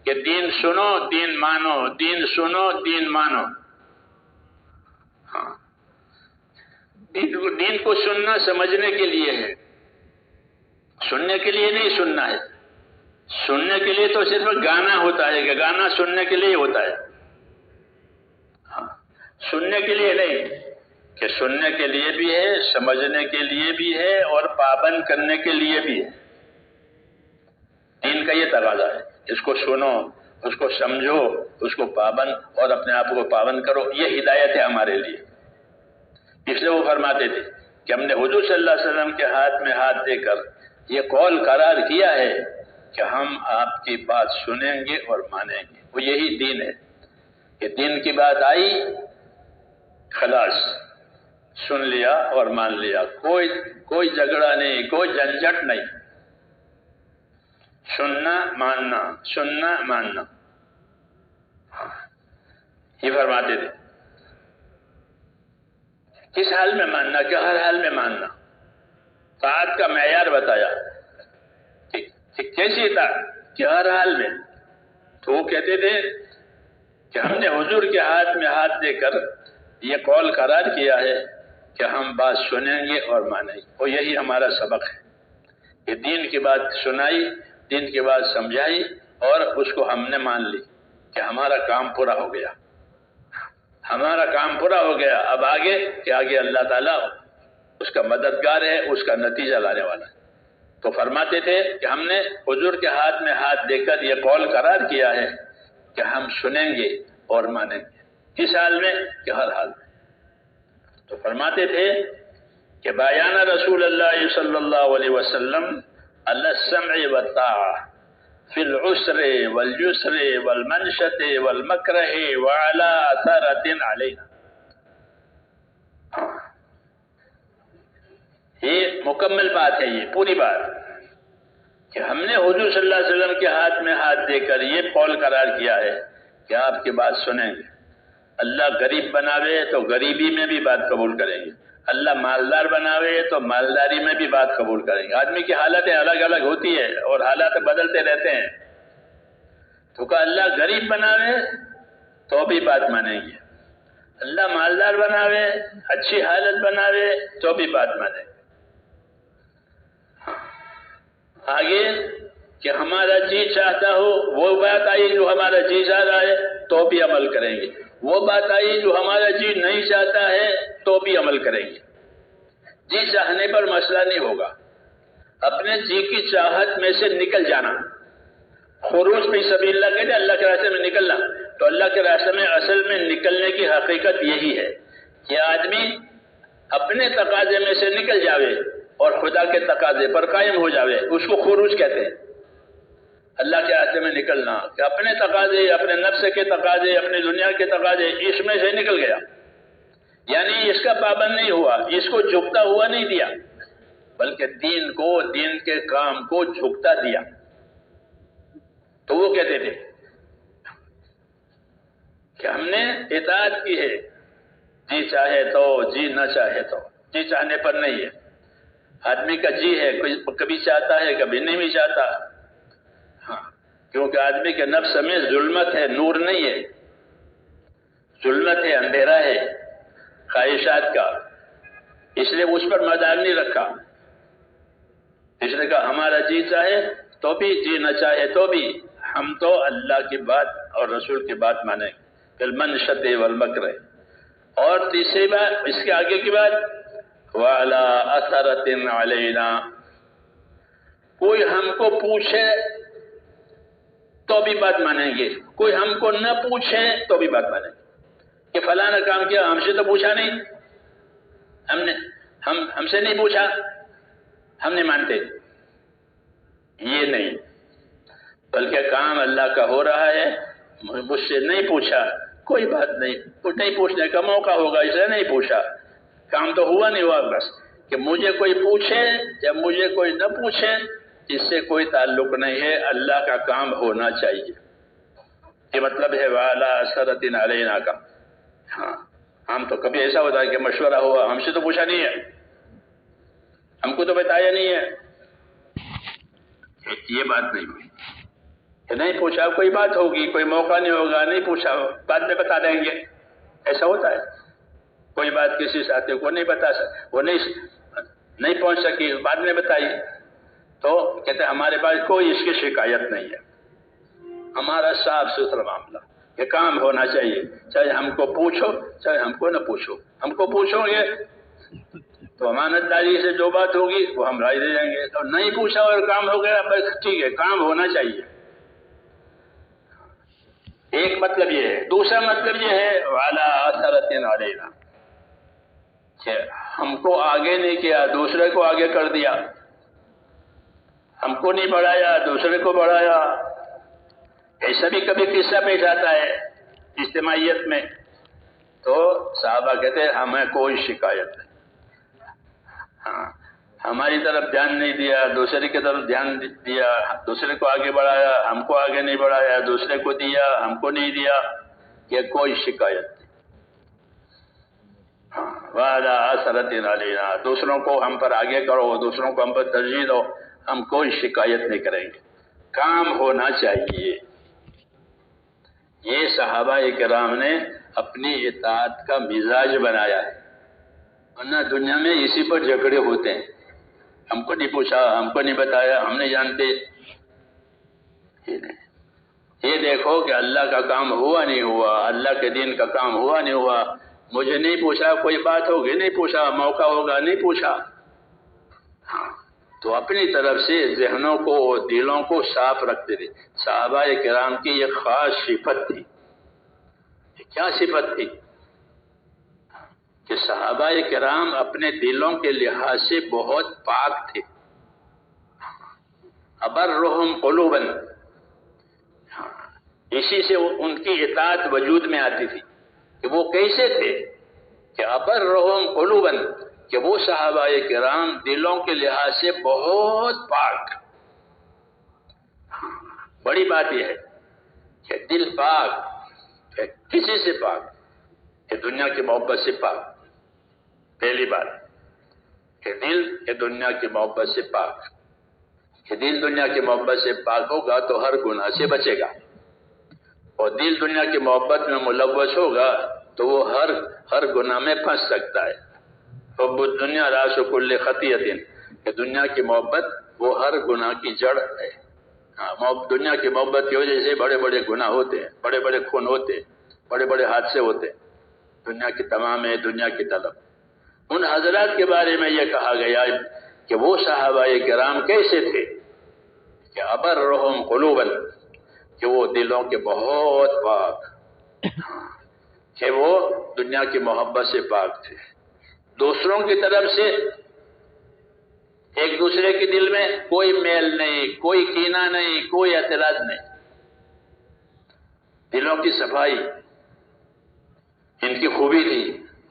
کہ دین سنو دین مانو، دین سنو دین مانو۔ ہاں، دین کو سننا سمجھنے کے لیے ہے، سننے کے لیے نہیں سننا ہے۔ سننے کے لیے تو صرف گانا ہوتا ہے کہ گانا سننے کے لیے ہوتا ہے، ہاں، سننے کے لیے نہیں، کہ سننے کے لیے بھی ہے، سمجھنے کے لیے بھی ہے اور پابند کرنے کے لیے بھی ہے۔ دین کا یہ تقاضا ہے، اس کو سنو، اس کو سمجھو، اس کو پابند اور اپنے آپ کو پابند کرو، یہ ہدایت ہے ہمارے لیے۔ اس لیے وہ فرماتے تھے کہ ہم نے حضور صلی اللہ علیہ وسلم کے ہاتھ میں ہاتھ دے کر یہ قول قرار کیا ہے کہ ہم آپ کی بات سنیں گے اور مانیں گے۔ وہ یہی دین ہے کہ دین کی بات آئی، خلاص سن لیا اور مان لیا، کوئی جھگڑا نہیں، کوئی جھنجھٹ نہیں، سننا ماننا، سننا ماننا۔ یہ فرماتے تھے کس حال میں ماننا، کہ ہر حال میں ماننا۔ طاعت کا معیار بتایا کہ کیسی اطاعت، کہ ہر حال میں۔ تو وہ کہتے تھے کہ ہم نے حضور کے ہاتھ میں ہاتھ دے کر یہ قول قرار کیا ہے کہ ہم بات سنیں گے اور مانیں گے۔ اور یہی ہمارا سبق ہے کہ دین کی بات سنائی، دین کی بات سمجھائی اور اس کو ہم نے مان لی کہ ہمارا کام پورا ہو گیا، ہمارا کام پورا ہو گیا۔ اب آگے کہ آگے اللہ تعالیٰ اس کا مددگار ہے، اس کا نتیجہ لانے والا ہے۔ تو فرماتے تھے کہ ہم نے حضور کے ہاتھ میں ہاتھ دے کر یہ قول قرار کیا ہے کہ ہم سنیں گے اور مانیں گے۔ کس حال میں؟ کہ ہر حال میں۔ تو فرماتے تھے کہ بایانہ رسول اللہ صلی اللہ علیہ وسلم علی السمع والطاعہ فی العسر والیسر والمنشط والمکرہ وعلی اثرۃ علینا۔ یہ مکمل بات ہے، یہ پوری بات کہ ہم نے حضور صلی اللہ علیہ وسلم کے ہاتھ میں ہاتھ دے کر یہ قول قرار کیا ہے کہ آپ کی بات سنیں گے۔ اللہ غریب بناوے تو غریبی میں بھی بات قبول کریں گے، اللہ مالدار بناوے تو مالداری میں بھی بات قبول کریں گے۔ آدمی کی حالتیں الگ الگ ہوتی ہے اور حالات بدلتے رہتے ہیں، تو کہ اللہ غریب بناوے تو بھی بات مانیں گے، اللہ مالدار بناوے، اچھی حالت بناوے تو بھی بات مانیں گے۔ آگے کہ ہمارا جی چاہتا ہو وہ بات آئی جو ہمارا جی چاہ رہا ہے تو بھی عمل کریں گے، وہ بات آئی جو ہمارا جی نہیں چاہتا ہے تو بھی عمل کریں گے۔ جی چاہنے پر مسئلہ نہیں ہوگا، اپنے جی کی چاہت میں سے نکل جانا، خروج فی سبیل اللہ کہتے ہیں، اللہ کے راستے میں نکلنا۔ تو اللہ کے راستے میں اصل میں نکلنے کی حقیقت یہی ہے کہ آدمی اپنے تقاضے میں سے نکل جاوے اور خدا کے تقاضے پر قائم ہو جاوے، اس کو خروج کہتے ہیں۔ اللہ کے راستے میں نکلنا کہ اپنے تقاضے، اپنے نفس کے تقاضے، اپنی دنیا کے تقاضے، اس میں سے نکل گیا، یعنی اس کا پابند نہیں ہوا، اس کو جھکتا ہوا نہیں دیا، بلکہ دین کو، دین کے کام کو جھکتا دیا۔ تو وہ کہتے تھے کہ ہم نے اطاعت کی ہے، جی چاہے تو، جی نہ چاہے تو، جی چاہنے پر نہیں ہے۔ آدمی کا جی ہے، کبھی چاہتا ہے کبھی نہیں بھی چاہتا، ہاں، کیونکہ آدمی کے نفس میں ظلمت ہے، نور نہیں ہے، ظلمت ہے، اندھیرا ہے خواہشات کا، اس لیے اس پر مدار نہیں رکھا۔ اس نے کہا ہمارا جی چاہے تو بھی، جی نہ چاہے تو بھی، ہم تو اللہ کی بات اور رسول کی بات مانیں گے، بالمنشط والمکر۔ اور تیسری بات، اس کے آگے کی بات، وَعَلَىٰ أَثَرَةٍ عَلَيْنَا، کوئی ہم کو پوچھے تو بھی بات مانیں گے، کوئی ہم کو نہ پوچھے تو بھی بات مانیں گے کہ فلاں نے کام کیا، ہم سے تو پوچھا نہیں، ہم سے نہیں پوچھا، ہم نہیں مانتے، یہ نہیں، بلکہ کام اللہ کا ہو رہا ہے، مجھ سے نہیں پوچھا، کوئی بات نہیں، کچھ نہیں پوچھنے کا موقع ہوگا اس لیے نہیں پوچھا، کام تو ہوا نہیں ہوا، بس کہ مجھے کوئی پوچھے یا مجھے کوئی نہ پوچھے اس سے کوئی تعلق نہیں ہے، اللہ کا کام ہونا چاہیے۔ یہ مطلب ہے وَعَلَىٰ أَثَرَةٍ عَلَيْنَا کا۔ ہاں، ہم تو کبھی ایسا ہوتا ہے کہ مشورہ ہوا، ہم سے تو پوچھا نہیں ہے، ہم کو تو بتایا نہیں ہے، یہ بات نہیں ہوئی کہ نہیں پوچھا، کوئی بات ہوگی، کوئی موقع نہیں ہوگا، نہیں پوچھا، بعد میں بتا دیں گے، ایسا ہوتا ہے۔ کوئی بات کسی ساتھی کو نہیں بتا وہ نہیں پہنچ سکی، بعد میں بتائی، تو کہتے ہمارے پاس کوئی اس کی شکایت نہیں ہے، ہمارا صاف ستھرا معاملہ، یہ کام ہونا چاہیے، چاہے ہم کو پوچھو چاہے ہم کو نہ پوچھو، ہم کو پوچھو گے تو امانت داری سے جو بات ہوگی وہ ہم رائے دے دیں گے، اور نہیں پوچھا اور کام ہو گیا بس ٹھیک ہے، کام ہونا چاہیے۔ ایک مطلب یہ ہے۔ دوسرا مطلب یہ ہے وَعَلَىٰ أَثَرَةٍ عَلَيْنَا، کہ ہم کو آگے نہیں کیا، دوسرے کو آگے کر دیا، ہم کو نہیں بڑھایا دوسرے کو بڑھایا۔ ایسا بھی کبھی قصہ پیش آتا ہے اجتماعیت میں، تو صحابہ کہتے ہیں ہمیں کوئی شکایت نہیں، ہاں، ہماری طرف دھیان نہیں دیا، دوسرے کی طرف دھیان دیا، دوسرے کو آگے بڑھایا، ہم کو آگے نہیں بڑھایا، دوسرے کو دیا ہم کو نہیں دیا، یہ کوئی شکایت نہیں۔ وَعَلَىٰ أَثَرَةٍ عَلَيْنَا، دوسروں کو ہم پر آگے کرو، دوسروں کو ہم پر ترجیح دو، ہم کوئی شکایت نہیں کریں گے، کام ہونا چاہیے۔ یہ صحابہ کرام نے اپنی اطاعت کا مزاج بنایا ہے، ورنہ دنیا میں اسی پر جھگڑے ہوتے ہیں، ہم کو نہیں پوچھا، ہم کو نہیں بتایا، ہم نہیں جانتے۔ یہ دیکھو کہ اللہ کا کام ہوا نہیں ہوا، اللہ کے دین کا کام ہوا نہیں ہوا، مجھے نہیں پوچھا، کوئی بات ہوگی نہیں پوچھا، موقع ہوگا نہیں پوچھا. ہاں تو اپنی طرف سے ذہنوں کو اور دلوں کو صاف رکھتے تھے. صحابہ کرام کی یہ خاص صفت تھی. کیا صفت تھی؟ کہ صحابہ کرام اپنے دلوں کے لحاظ سے بہت پاک تھے. ابرہم قلوبا، اسی سے ان کی اطاعت وجود میں آتی تھی. کہ وہ کیسے تھے؟ کہ ابرہم قلوبا، کہ وہ صحابہ کرام دلوں کے لحاظ سے بہت پاک. بڑی بات یہ ہے کہ دل پاک، کہ کسی سے پاک، کہ دنیا کی محبت سے پاک. پہلی بات کہ دل کہ دنیا کی محبت سے پاک. کہ دل دنیا کی محبت سے پاک ہوگا تو ہر گناہ سے بچے گا، اور دل دنیا کی محبت میں ملوث ہوگا تو وہ ہر گناہ میں پھنس سکتا ہے. حب الدنیا راس کل خطیئۃ، کہ دنیا کی محبت وہ ہر گناہ کی جڑ ہے. دنیا کی محبت کی وجہ سے بڑے بڑے گناہ ہوتے ہیں، بڑے بڑے خون ہوتے ہیں، بڑے بڑے حادثے ہوتے ہیں. دنیا کی تمام ہے دنیا کی طلب. ان حضرات کے بارے میں یہ کہا گیا کہ وہ صحابہ کرام کیسے تھے؟ کہ ابرہم قلوبا، کہ وہ دلوں کے بہت پاک، کہ وہ دنیا کی محبت سے پاک تھے. دوسروں کی طرف سے ایک دوسرے کے دل میں کوئی میل نہیں، کوئی کینہ نہیں، کوئی اعتراض نہیں. دلوں کی صفائی ان کی خوبی تھی.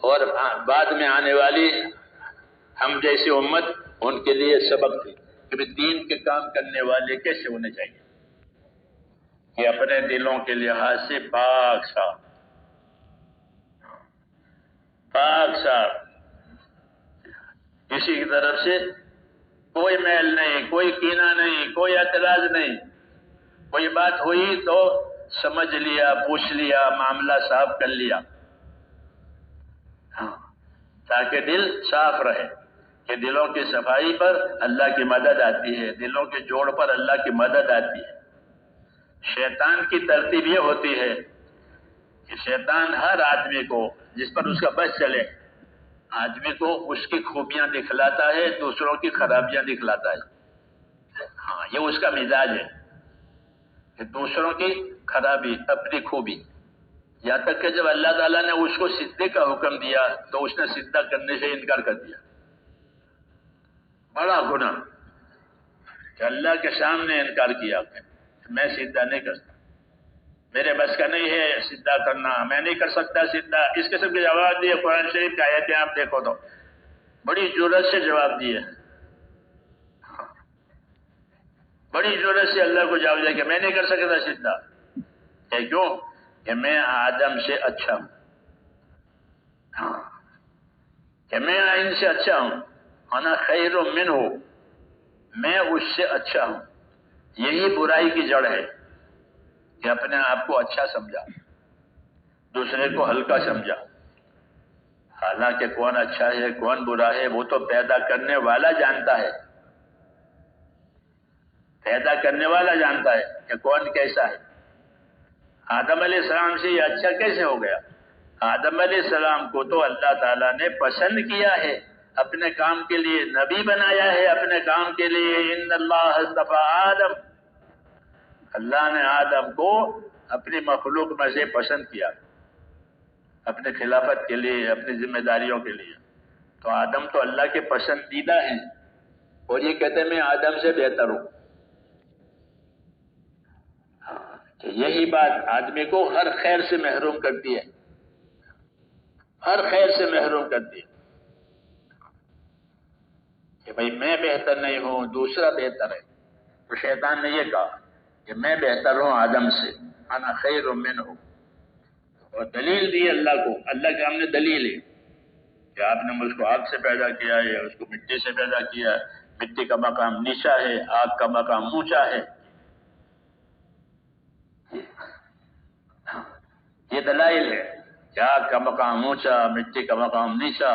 اور بعد میں آنے والی ہم جیسی امت ان کے لیے سبق تھی کہ دین کے کام کرنے والے کیسے ہونے چاہیے. کہ اپنے دلوں کے لحاظ سے پاک صاف، پاک صاف، کسی کی طرف سے کوئی میل نہیں، کوئی کینہ نہیں، کوئی اعتراض نہیں. کوئی بات ہوئی تو سمجھ لیا، پوچھ لیا، معاملہ صاف کر لیا. تاکہ دل صاف رہے. کہ دلوں کی صفائی پر اللہ کی مدد آتی ہے، دلوں کے جوڑ پر اللہ کی مدد آتی ہے. شیطان کی ترتیب یہ ہوتی ہے کہ شیطان ہر آدمی کو جس پر اس کا بس چلے، آدمی کو اس کی خوبیاں دکھلاتا ہے، دوسروں کی خرابیاں دکھلاتا ہے. ہاں یہ اس کا مزاج ہے کہ دوسروں کی خرابی اپنی خوبی. یہاں تک کہ جب اللہ تعالیٰ نے اس کو سجدے کا حکم دیا تو اس نے سجدہ کرنے سے انکار کر دیا. بڑا گناہ کہ اللہ کے سامنے انکار کیا. میں سجدہ نہیں کرتا، میرے بس کا نہیں ہے سجدہ کرنا، میں نہیں کر سکتا سجدہ. اس قسم کے جواب دیے. قرآن شریف کی آیتیں آپ دیکھو تو بڑی جرأت سے جواب دیے، بڑی جرأت سے اللہ کو جواب دیا کہ میں نہیں کر سکتا سجدہ. کہ کیوں؟ کہ میں آدم سے اچھا ہوں. ہاں کہ میں ان سے اچھا ہوں. انا خیر منہ، میں اس سے اچھا ہوں. یہی برائی کی جڑ ہے کہ اپنے آپ کو اچھا سمجھا، دوسرے کو ہلکا سمجھا. حالانکہ کون اچھا ہے کون برا ہے وہ تو پیدا کرنے والا جانتا ہے. پیدا کرنے والا جانتا ہے کہ کون کیسا ہے. آدم علیہ السلام سے یہ اچھا کیسے ہو گیا؟ آدم علیہ السلام کو تو اللہ تعالیٰ نے پسند کیا ہے، اپنے کام کے لیے نبی بنایا ہے. اپنے کام کے لیے ان اللہ اصطفیٰ آدم، اللہ نے آدم کو اپنی مخلوق میں سے پسند کیا اپنے خلافت کے لیے، اپنی ذمہ داریوں کے لیے. تو آدم تو اللہ کے پسندیدہ ہیں، اور یہ کہتے ہیں میں آدم سے بہتر ہوں. کہ یہی بات آدمی کو ہر خیر سے محروم کرتی ہے، ہر خیر سے محروم کرتی ہے. کہ بھئی میں بہتر نہیں ہوں، دوسرا بہتر ہے. تو شیطان نے یہ کہا کہ میں بہتر ہوں آدم سے، انا خیر منہ. اور دلیل دی اللہ کو، اللہ کے ہم نے دلیل ہے کہ آپ نے مجھ کو آگ سے پیدا کیا ہے، اس کو مٹی سے پیدا کیا ہے. مٹی کا مقام نیچا ہے، آگ کا مقام اونچا ہے. یہ دلائل ہے کہ آگ کا مقام اونچا، مٹی کا مقام نیچا.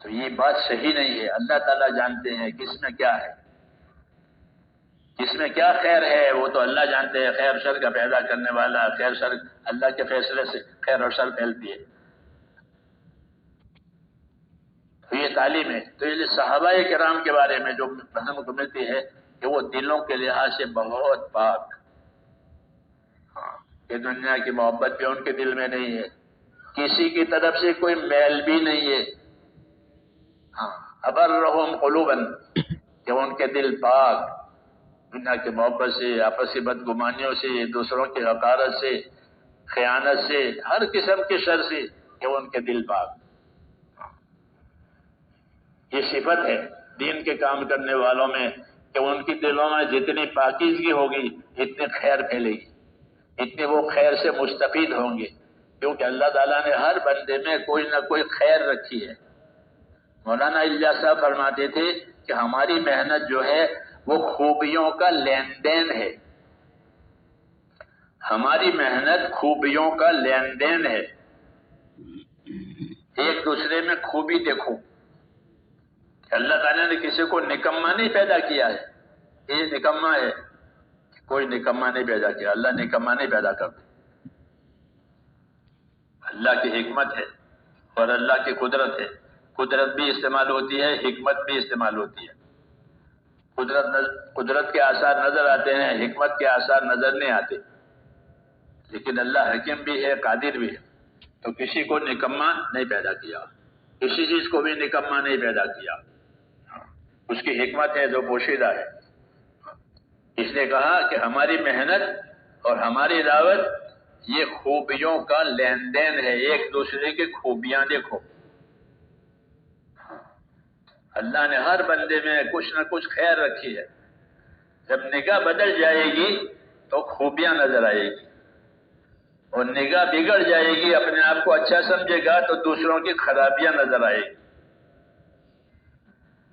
تو یہ بات صحیح نہیں ہے. اللہ تعالیٰ جانتے ہیں کہ اس میں کیا ہے. جس میں کیا خیر ہے وہ تو اللہ جانتے ہیں، خیر شر کا پیدا کرنے والا، خیر شر اللہ کے فیصلے سے خیر اور شر پھیلتی ہے۔ تو یہ تعلیم ہے۔ تو یہ صحابہ کرام کے بارے میں جو ہم کو ملتی ہے کہ وہ دلوں کے لحاظ سے بہت پاک، کہ دنیا کی محبت بھی ان کے دل میں نہیں ہے، کسی کی طرف سے کوئی میل بھی نہیں ہے۔ ابرہم قلوبا، کہ ان کے دل پاک دنیا کی محبت سے، آپسی بدگمانیوں سے، دوسروں کی حقارت سے، خیانت سے، ہر قسم کے شر سے، کہ ان کے دل پاک۔ یہ صفت ہے دین کے کام کرنے والوں میں کہ ان کی دلوں میں جتنی پاکیزگی ہوگی اتنی خیر پھیلے گی، اتنے وہ خیر سے مستفید ہوں گے، کیونکہ اللہ تعالیٰ نے ہر بندے میں کوئی نہ کوئی خیر رکھی ہے۔ مولانا الیاس صاحب فرماتے تھے کہ ہماری محنت جو ہے وہ خوبیوں کا لین دین ہے، ہماری محنت خوبیوں کا لین دین ہے۔ ایک دوسرے میں خوبی دیکھو، کہ اللہ تعالیٰ نے کسی کو نکما نہیں پیدا کیا ہے، یہ نکما ہے، کوئی نکما نہیں پیدا کیا، اللہ نکما نہیں پیدا کرتا۔ اللہ کی حکمت ہے اور اللہ کی قدرت ہے، قدرت بھی استعمال ہوتی ہے، حکمت بھی استعمال ہوتی ہے۔ قدرت کے آثار نظر آتے ہیں، حکمت کے آثار نظر نہیں آتے، لیکن اللہ حکیم بھی ہے، قادر بھی ہے۔ تو کسی کو نکما نہیں پیدا کیا، کسی چیز کو بھی نکما نہیں پیدا کیا، اس کی حکمت ہے جو پوشیدہ ہے۔ اس نے کہا کہ ہماری محنت اور ہماری دعوت یہ خوبیوں کا لین دین ہے، ایک دوسرے کی خوبیاں دیکھو۔ اللہ نے ہر بندے میں کچھ نہ کچھ خیر رکھی ہے، جب نگاہ بدل جائے گی تو خوبیاں نظر آئے گی، اور نگاہ بگڑ جائے گی، اپنے آپ کو اچھا سمجھے گا تو دوسروں کی خرابیاں نظر آئے گی۔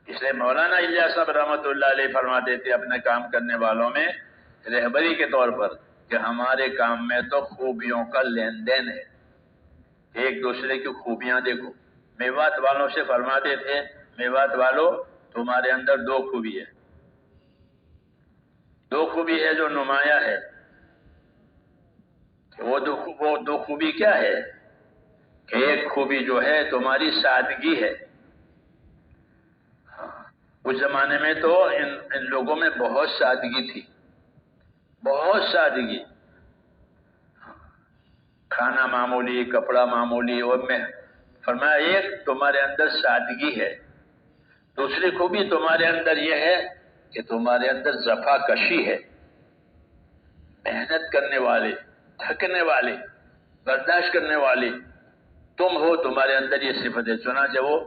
اس لیے مولانا الیاس صاحب رحمۃ اللہ علیہ فرماتے تھے اپنے کام کرنے والوں میں رہبری کے طور پر کہ ہمارے کام میں تو خوبیوں کا لین دین ہے، ایک دوسرے کی خوبیاں دیکھو۔ میوات والوں سے فرماتے تھے میوات والوں تمہارے اندر دو خوبی ہے، دو خوبی ہے جو نمایاں ہے۔ وہ دو خوبی کیا ہے؟ کہ ایک خوبی جو ہے تمہاری سادگی ہے۔ اس زمانے میں تو ان لوگوں میں بہت سادگی تھی، بہت سادگی، کھانا معمولی، کپڑا معمولی، اور میں فرمایا ایک تمہارے اندر سادگی ہے، دوسری خوبی تمہارے اندر یہ ہے کہ تمہارے اندر جفا کشی ہے، محنت کرنے والے، تھکنے والے، برداشت کرنے والے تم ہو، تمہارے اندر یہ صفت ہے۔ چنانچہ وہ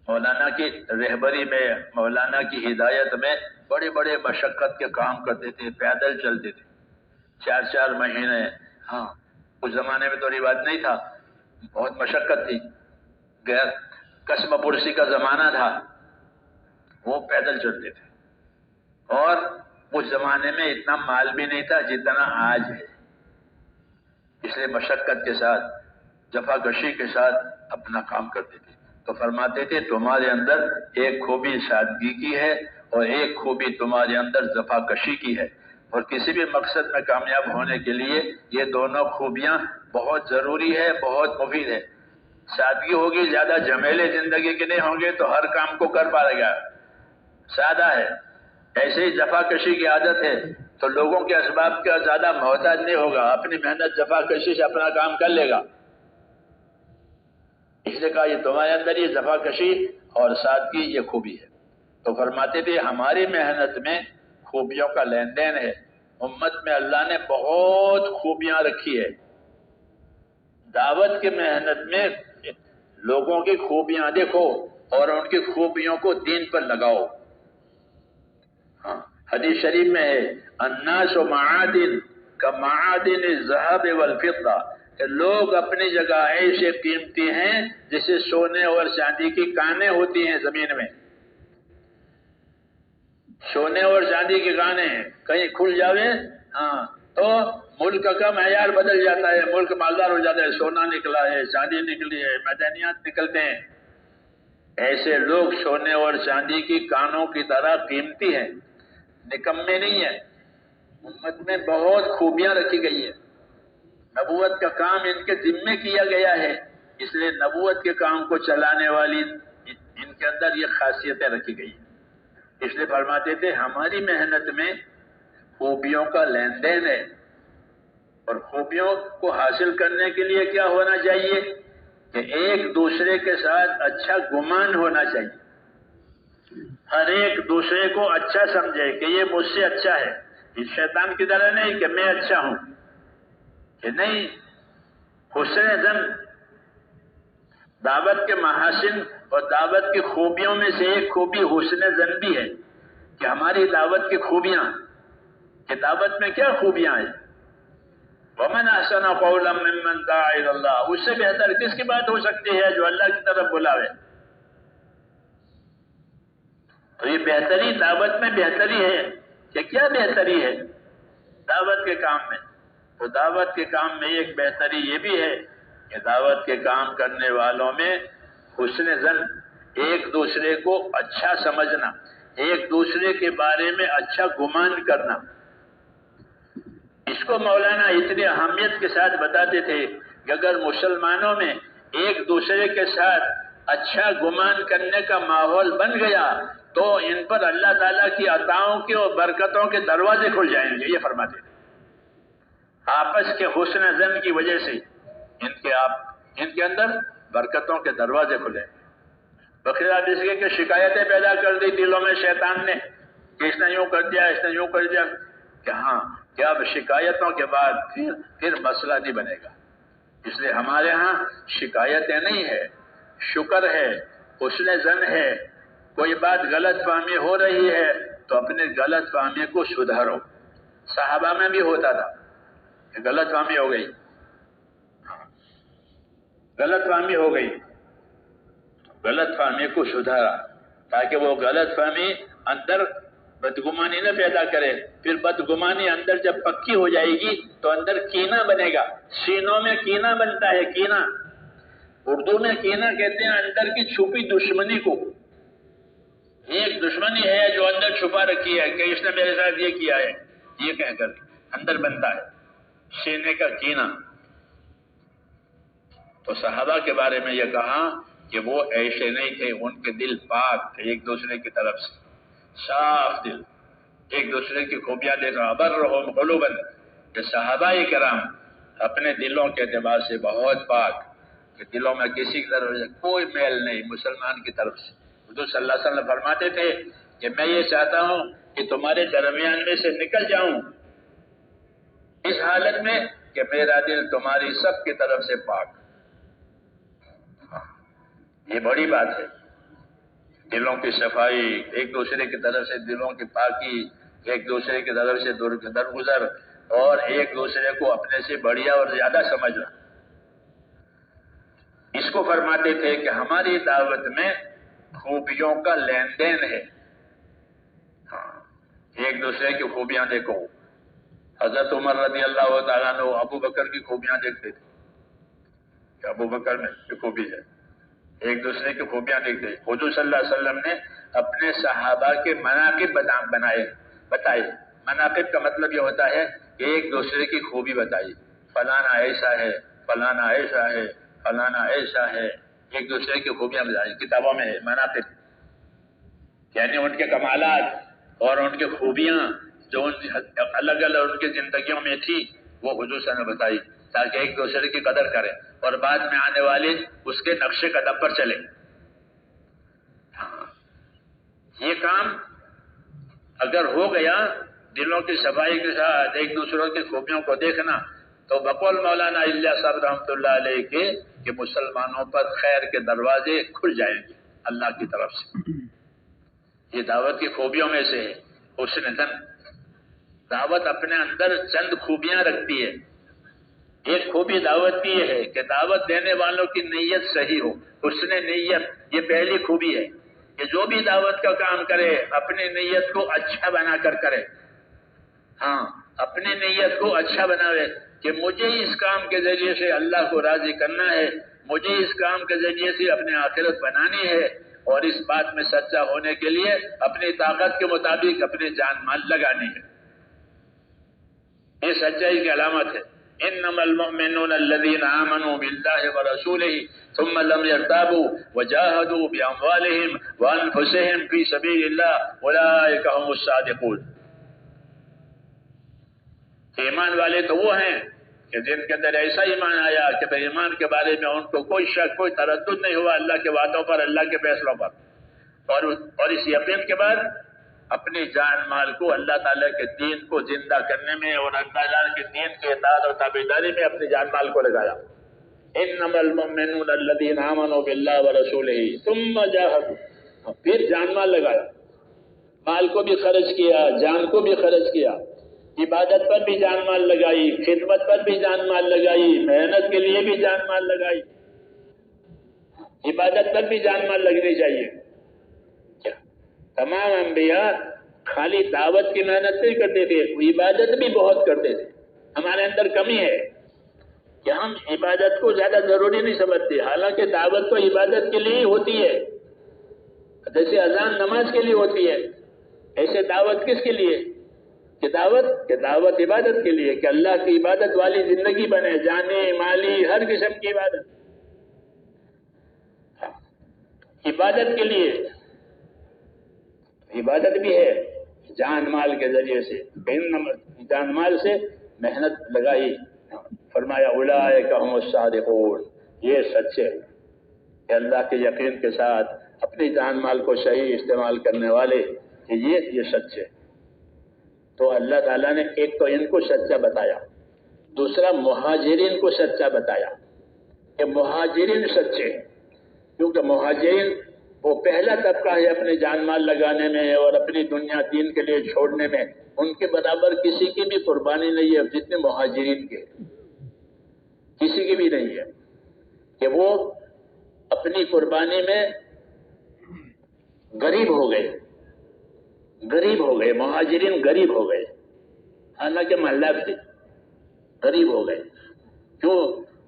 مولانا کی رہبری میں، مولانا کی ہدایت میں بڑے بڑے مشقت کے کام کرتے تھے، پیدل چلتے تھے 4 مہینے۔ ہاں، اس زمانے میں تو رواج نہیں تھا، بہت مشقت تھی، غیر قسم پرسی کا زمانہ تھا، وہ پیدل چلتے تھے، اور اس زمانے میں اتنا مال بھی نہیں تھا جتنا آج ہے، اس لیے مشقت کے ساتھ، جفا کشی کے ساتھ اپنا کام کرتے تھے۔ تو فرماتے تھے تمہارے اندر ایک خوبی سادگی کی ہے اور ایک خوبی تمہارے اندر جفا کشی کی ہے، اور کسی بھی مقصد میں کامیاب ہونے کے لیے یہ دونوں خوبیاں بہت ضروری ہے، بہت مفید ہے۔ سادگی ہوگی، زیادہ جھمیلے زندگی کے نہیں ہوں گے تو ہر کام کو کر پائے گا، سادہ ہے۔ ایسے ہی جفا کشی کی عادت ہے تو لوگوں کے اسباب کا زیادہ محتاج نہیں ہوگا، اپنی محنت جفا کشی سے اپنا کام کر لے گا۔ اس لیے کہا یہ تمہارے اندر یہ جفا کشی اور سادگی یہ خوبی ہے۔ تو فرماتے تھے ہماری محنت میں خوبیوں کا لین دین ہے، امت میں اللہ نے بہت خوبیاں رکھی ہے، دعوت کی محنت میں لوگوں کی خوبیاں دیکھو اور ان کی خوبیوں کو دین پر لگاؤ۔ حدیث شریف میں ہے الناس معادن کمعادن الذهب والفضہ، کہ لوگ اپنی جگہ ایسے قیمتی ہیں جیسے سونے اور چاندی کی کانیں ہوتی ہیں زمین میں، سونے اور چاندی کی کانیں کہیں کھل جاوے تو ملک کا معیار بدل جاتا ہے، ملک مالدار ہو جاتا ہے، سونا نکلا ہے، چاندی نکلی ہے، معدنیات نکلتے ہیں۔ ایسے لوگ سونے اور چاندی کی کانوں کی طرح قیمتی ہیں، نکمے نہیں ہیں، امت میں بہت خوبیاں رکھی گئی ہیں، نبوت کا کام ان کے ذمے کیا گیا ہے، اس لیے نبوت کے کام کو چلانے والی ان کے اندر یہ خاصیتیں رکھی گئی ہیں۔ اس لیے فرماتے تھے ہماری محنت میں خوبیوں کا لین دین ہے، اور خوبیوں کو حاصل کرنے کے لیے کیا ہونا چاہیے کہ ایک دوسرے کے ساتھ اچھا گمان ہونا چاہیے، ہر ایک دوسرے کو اچھا سمجھے کہ یہ مجھ سے اچھا ہے، اس شیطان کی طرح نہیں کہ میں اچھا ہوں، کہ نہیں، حسن ظن دعوت کے محاسن اور دعوت کی خوبیوں میں سے ایک خوبی حسن ظن بھی ہے، کہ ہماری دعوت کی خوبیاں، کہ دعوت میں کیا خوبیاں ہیں، وَمَنْ أَحْسَنَ قَوْلًا مِّمَّنْ دَعَا إِلَى اللَّهِ، اس سے بہتر کس کی بات ہو سکتی ہے جو اللہ کی طرف بلاوے؟ تو یہ بہتری دعوت میں بہتری ہے کہ کیا بہتری ہے دعوت کے کام میں؟ تو دعوت کے کام میں ایک بہتری یہ بھی ہے کہ دعوت کے کام کرنے والوں میں حسن ظن، ایک دوسرے کو اچھا سمجھنا، ایک دوسرے کے بارے میں اچھا گمان کرنا۔ اس کو مولانا اتنی اہمیت کے ساتھ بتاتے تھے کہ اگر مسلمانوں میں ایک دوسرے کے ساتھ اچھا گمان کرنے کا ماحول بن گیا تو ان پر اللہ تعالیٰ کی عطاؤں کے اور برکتوں کے دروازے کھل جائیں گے، یہ فرماتے تھے۔ آپس کے حسن ظن کی وجہ سے ان کے اندر برکتوں کے دروازے کھلے۔ بخیر حدیث کے کہ شکایتیں پیدا کر دی دلوں میں شیطان نے کہ اس نے یوں کر دیا، اس نے یوں کر دیا، کہ ہاں کہ اب شکایتوں کے بعد پھر مسئلہ نہیں بنے گا۔ اس لیے ہمارے ہاں شکایتیں نہیں ہے، شکر ہے، حسن ظن ہے۔ کوئی بات غلط فہمی ہو رہی ہے تو اپنے غلط فہمی کو سدھارو۔ صحابہ میں بھی ہوتا تھا کہ غلط فہمی ہو گئی، غلط فہمی ہو گئی، غلط فہمی کو سدھارا تاکہ وہ غلط فہمی اندر بدگمانی نہ پیدا کرے۔ پھر بدگمانی اندر جب پکی ہو جائے گی تو اندر کینہ بنے گا، سینوں میں کینہ بنتا ہے، کینہ اردو میں کینہ کہتے ہیں اندر کی چھپی دشمنی کو۔ ایک دشمنی ہے جو اندر چھپا رکھی ہے کہ اس نے میرے ساتھ یہ کیا ہے، یہ کہہ کر اندر بنتا ہے سینے کا کینہ۔ تو صحابہ کے بارے میں یہ کہا کہ وہ ایسے نہیں تھے، ان کے دل پاک تھے ایک دوسرے کی طرف سے، صاف دل، ایک دوسرے کی خوبیاں دیکھا۔ ابرہم قلوبا، کہ صحابہ کرام اپنے دلوں کے اعتبار سے بہت پاک، کہ دلوں میں کسی کی طرف سے کوئی میل نہیں مسلمان کی طرف سے۔ حضور صلی اللہ علیہ وسلم فرماتے تھے کہ میں یہ چاہتا ہوں کہ تمہارے درمیان میں سے نکل جاؤں اس حالت میں کہ میرا دل تمہاری سب کی طرف سے پاک۔ یہ بڑی بات ہے، دلوں کی صفائی، ایک دوسرے کی طرف سے دلوں کی پاکی، ایک دوسرے کی طرف سے درگزر، اور ایک دوسرے کو اپنے سے بڑھیا اور زیادہ سمجھنا۔ اس کو فرماتے تھے کہ ہماری دعوت میں خوبیوں کا لین دین ہے۔ ایک دوسرے کی خوبیاں دیکھو۔ حضرت عمر رضی اللہ تعالیٰ عنہ ابو بکر کی خوبیاں دیکھتے تھے کہ ابو بکر میں یہ خوبی ہے، ایک دوسرے کی خوبیاں دیکھتے تھے۔ حضور صلی اللہ علیہ وسلم نے اپنے صحابہ کے مناقب بتائے۔ مناقب کا مطلب یہ ہوتا ہے کہ ایک دوسرے کی خوبی بتائی، فلانا ایسا ہے، فلانا ایسا ہے، فلانا ایسا ہے، ایک دوسرے کی خوبیاں بتائی۔ کتابوں میں ہے مناقب، یعنی ان کے کمالات اور ان کی خوبیاں جو الگ الگ ان کی زندگیوں میں تھی وہ حضور صلی اللہ علیہ وسلم نے بتائی تاکہ ایک دوسرے کی قدر کریں اور بعد میں آنے والے اس کے نقش قدم پر چلے۔ یہ کام اگر ہو گیا دلوں کی صفائی کے ساتھ ایک دوسروں کی خوبیوں کو دیکھنا، تو بقول مولانا الیاس صاحب رحمۃ اللہ علیہ کے کہ مسلمانوں پر خیر کے دروازے کھل جائیں گے اللہ کی طرف سے۔ یہ دعوت کی خوبیوں میں سے ہے حسن ظن۔ دعوت اپنے اندر چند خوبیاں رکھتی ہے۔ ایک خوبی دعوت کی یہ ہے کہ دعوت دینے والوں کی نیت صحیح ہو، حسن نیت، یہ پہلی خوبی ہے کہ جو بھی دعوت کا کام کرے اپنی نیت کو اچھا بنا کر کرے۔ ہاں، اپنی نیت کو اچھا بناوے کہ مجھے اس کام کے ذریعے سے اللہ کو راضی کرنا ہے، مجھے اس کام کے ذریعے سے اپنے آخرت بنانی ہے، اور اس بات میں سچا ہونے کے لیے اپنی طاقت کے مطابق اپنے جان مال لگانی ہے. یہ سچائی کی علامت ہے. انما المؤمنون الذين آمنوا بالله ورسوله ثم لم يرتابوا وجاهدوا بأموالهم وأنفسهم في سبيل الله أولئك هم الصادقون. ایمان والے تو وہ ہیں کہ جن کے اندر ایسا ایمان آیا کہ پھر ایمان کے بارے میں ان کو کوئی شک کوئی تردد نہیں ہوا اللہ کے وعدوں پر اللہ کے فیصلوں پر، اور اس یقین کے بعد اپنی جان مال کو اللہ تعالیٰ کے دین کو زندہ کرنے میں اور اللہ تعالیٰ کے دین کے اطاعت اور تابعداری میں اپنی جان مال کو لگایا. انما المؤمنون الذين آمنوا بالله ورسوله ثم جاهدوا، پھر جان مال لگایا، مال کو بھی خرچ کیا، جان کو بھی خرچ کیا، عبادت پر بھی جان مال لگائی، خدمت پر بھی جان مال لگائی، محنت کے لیے بھی جان مال لگائی. عبادت پر بھی جان مال لگنی چاہیے. تمام انبیاء خالی دعوت کی محنت نہیں کرتے تھے، عبادت بھی بہت کرتے تھے. ہمارے اندر کمی ہے کہ ہم عبادت کو زیادہ ضروری نہیں سمجھتے، حالانکہ دعوت تو عبادت کے لیے ہی ہوتی ہے. جیسے اذان نماز کے لیے ہوتی ہے، ایسے دعوت کس کے لیے؟ کہ دعوت عبادت کے لیے، کہ اللہ کی عبادت والی زندگی بنے، جانے مالی ہر قسم کی عبادت کے لیے. عبادت بھی ہے جان مال کے ذریعے سے، جان مال سے محنت لگائی. فرمایا اولئک هم الصادقون، یہ سچے کہ اللہ کے یقین کے ساتھ اپنی جان مال کو صحیح استعمال کرنے والے، کہ یہ سچے. تو اللہ تعالیٰ نے ایک تو ان کو سچا بتایا، دوسرا مہاجرین کو سچا بتایا کہ مہاجرین سچے، کیونکہ مہاجرین وہ پہلا طبقہ ہے اپنے جان مال لگانے میں اور اپنی دنیا دین کے لیے چھوڑنے میں. ان کے برابر کسی کی بھی قربانی نہیں ہے جتنے مہاجرین کے، کسی کی بھی نہیں ہے کہ وہ اپنی قربانی میں غریب ہو گئے. مہاجرین غریب ہو گئے، حالانکہ محلہ تھے، غریب ہو گئے. کیوں؟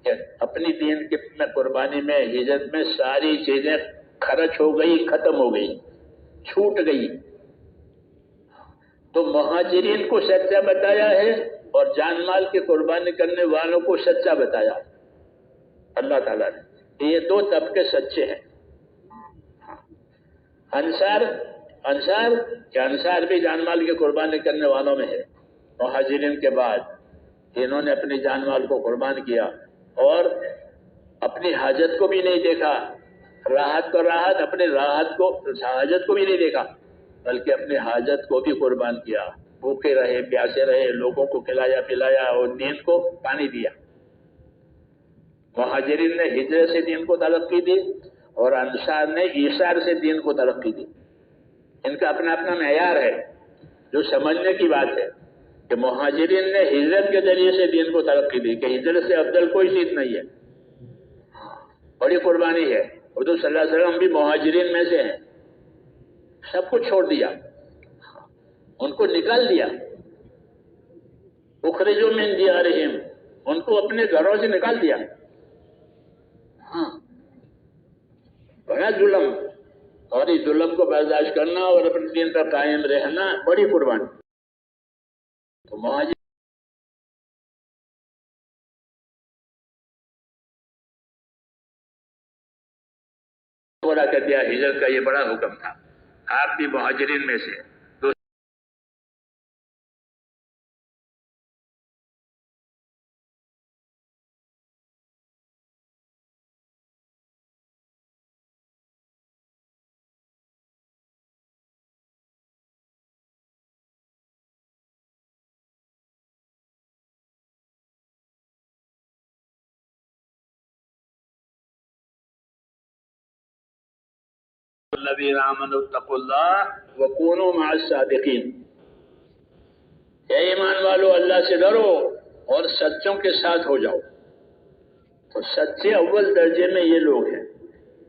کہ اپنی دین کی میں قربانی میں ہجرت میں ساری چیزیں خرچ ہو گئی، ختم ہو گئی، چھوٹ گئی. تو مہاجرین کو سچا بتایا ہے اور جان مال کی قربانی کرنے والوں کو سچا بتایا اللہ تعالیٰ نے. یہ دو طبقے سچے ہیں. انصار بھی جان مال کی قربانی کرنے والوں میں ہے. مہاجرین کے بعد انہوں نے اپنی جان مال کو قربان کیا اور اپنی حاجت کو بھی نہیں دیکھا، اپنی حاجت کو بھی نہیں دیکھا، بلکہ اپنی حاجت کو بھی قربان کیا. بھوکے رہے، پیاسے رہے، لوگوں کو کھلایا پلایا اور دین کو پانی دیا. مہاجرین نے ہجرت سے دین کو ترقی دی اور انصار نے ایثار سے دین کو ترقی دی. ان کا اپنا اپنا معیار ہے جو سمجھنے کی بات ہے کہ مہاجرین نے ہجرت کے ذریعے سے دین کو ترقی دی، کہ ہجرت سے افضل کوئی چیز نہیں ہے، بڑی قربانی ہے. حضور صلی اللہ علیہ وسلم بھی مہاجرین میں سے ہیں. سب کچھ چھوڑ دیا، ان کو نکال دیا. اخرجوا من دیارہم، ان کو اپنے گھروں سے نکال دیا. بڑا ظلم، اور اس ظلم کو برداشت کرنا اور اپنے دین پر قائم رہنا بڑی قربانی. تو مہاجر پورا کر دیا. ہجرت کا یہ بڑا حکم تھا. آپ بھی مہاجرین میں سے. الذین آمنوا اتقوا اللہ وکونوا مع الصادقین، اے ایمان والو اللہ سے ڈرو اور سچوں کے ساتھ ہو جاؤ. تو سچے اول درجے میں یہ لوگ ہیں.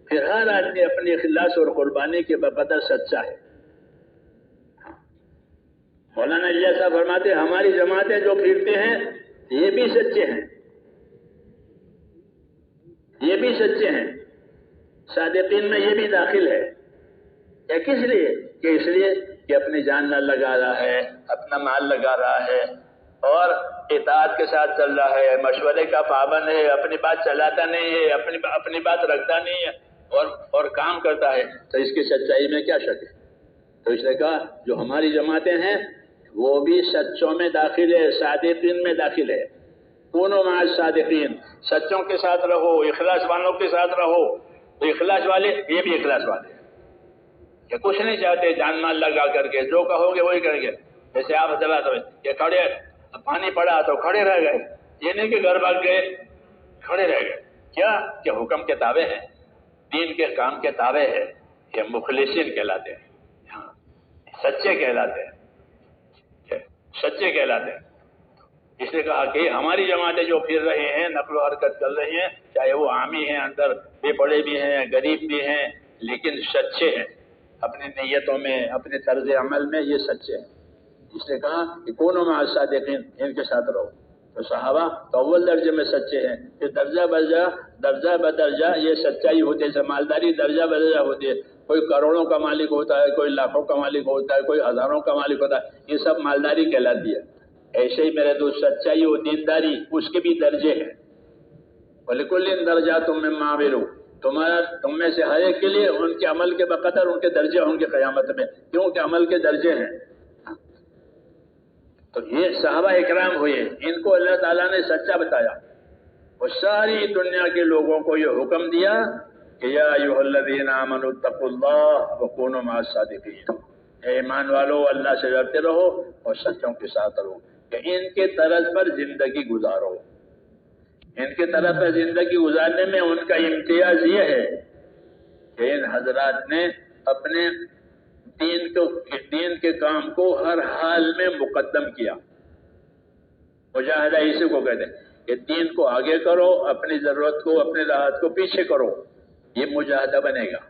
پھر ہر آدمی اپنی اخلاص اور قربانی کے بقدر سچا ہے. مولانا الیاس صاحب فرماتے ہیں ہماری جماعتیں جو پھرتے ہیں یہ بھی سچے ہیں، یہ بھی سچے ہیں. صادقین میں یہ بھی داخل ہے. یا کس لیے؟ کہ اس لیے کہ اپنی جان نہ لگا رہا ہے، اپنا مال لگا رہا ہے اور اطاعت کے ساتھ چل رہا ہے، مشورے کا پابند ہے، اپنی بات چلاتا نہیں ہے، اپنی بات رکھتا نہیں ہے اور کام کرتا ہے، تو اس کی سچائی میں کیا شک ہے؟ تو اس نے کہا جو ہماری جماعتیں ہیں وہ بھی سچوں میں داخل ہے، صادقین میں داخل ہے۔ کونوا مع الصادقین، سچوں کے ساتھ رہو، اخلاص والوں کے ساتھ رہو۔ تو اخلاص والے یہ بھی اخلاص والے ہیں کہ کچھ نہیں چاہتے جان مال لگا کر کے، جو کہو گے وہی کریں گے۔ جیسے آپ حضرات کہ کھڑے پانی پڑا تو کھڑے رہ گئے، یہ نہیں کہ گھر بھاگ گئے، کھڑے رہ گئے۔ کیا کہ حکم کے تابع ہیں، دین کے کام کے تابع ہے، یہ مخلصین کہلاتے ہیں، سچے کہلاتے ہیں، سچے کہلاتے ہیں۔ اس نے کہا کہ ہماری جماعتیں جو پھر رہے ہیں، نقل و حرکت کر رہی ہیں، چاہے وہ عامی ہیں، اندر بے پڑے بھی ہیں، غریب بھی ہیں، لیکن سچے ہیں اپنی نیتوں میں، اپنے طرز عمل میں، یہ سچے ہیں۔ اس نے کہا کہ کونوا مع الصادقین، ان کے ساتھ رہو۔ تو صحابہ تو اول درجے میں سچے ہیں، پھر درجہ بدرجہ یہ سچائی ہوتی ہے، مالداری درجہ بدرجہ ہوتی ہے۔ کوئی کروڑوں کا مالک ہوتا ہے، کوئی لاکھوں کا مالک ہوتا ہے، کوئی ہزاروں کا مالک ہوتا ہے، یہ سب مالداری کہلاتی ہے۔ ایسے ہی میرے دوست سچائی و دینداری اس کے بھی درجے ہیں۔ وَلِكُلٍّ دَرَجَاتٌ مِّمَّا عَمِلُوا، تم میں سے ہر ایک کے لیے ان کے عمل کے بقدر ان کے درجے ہوں گے قیامت میں، کیونکہ عمل کے درجے ہیں۔ تو یہ صحابہ اکرام ہوئے، ان کو اللہ تعالیٰ نے سچا بتایا، اور ساری دنیا کے لوگوں کو یہ حکم دیا کہ یا ایھا الذین آمنوا اتقوا اللہ وکونوا مع الصادقین، اے ایمان والو اللہ سے ڈرتے رہو اور سچوں کے ساتھ رہو، کہ ان کے طرز پر زندگی گزارو۔ ان کے طرز پر زندگی گزارنے میں ان کا امتیاز یہ ہے کہ ان حضرات نے اپنے دین کے کام کو ہر حال میں مقدم کیا۔ مجاہدہ اسی کو کہتے ہیں کہ دین کو آگے کرو، اپنی ضرورت کو، اپنی راحت کو پیچھے کرو، یہ مجاہدہ بنے گا۔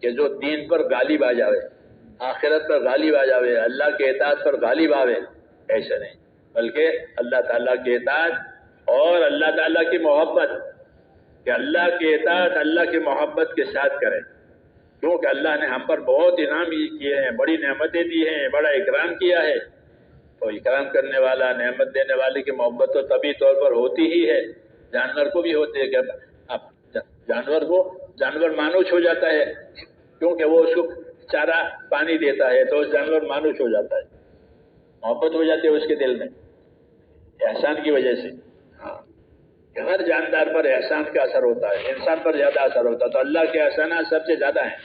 کہ جو دین پر غالب آ جاوے، آخرت پر غالب آ جاوے، اللہ کے اطاعت پر غالب آوے، ایسا نہیں، بلکہ اللہ تعالیٰ کی اطاعت اور اللہ تعالیٰ کی محبت، کہ اللہ کی اطاعت اللہ کی محبت کے ساتھ کریں، کیونکہ اللہ نے ہم پر بہت انعام کیے ہیں، بڑی نعمتیں دی ہیں، بڑا اکرام کیا ہے۔ تو اکرام کرنے والا، نعمت دینے والے کی محبت تو طبعی طور پر ہوتی ہی ہے، جانور کو بھی ہوتی ہے، کہ جانور مانوس ہو جاتا ہے، کیونکہ وہ اس کو چارہ پانی دیتا ہے تو جانور مانوس ہو جاتا ہے، محبت ہو جاتی ہے اس کے دل میں احسان کی وجہ سے۔ ہاں، ہر جاندار پر احسان کا اثر ہوتا ہے، انسان پر زیادہ اثر ہوتا ہے، تو اللہ کے احسانات سب سے زیادہ ہیں،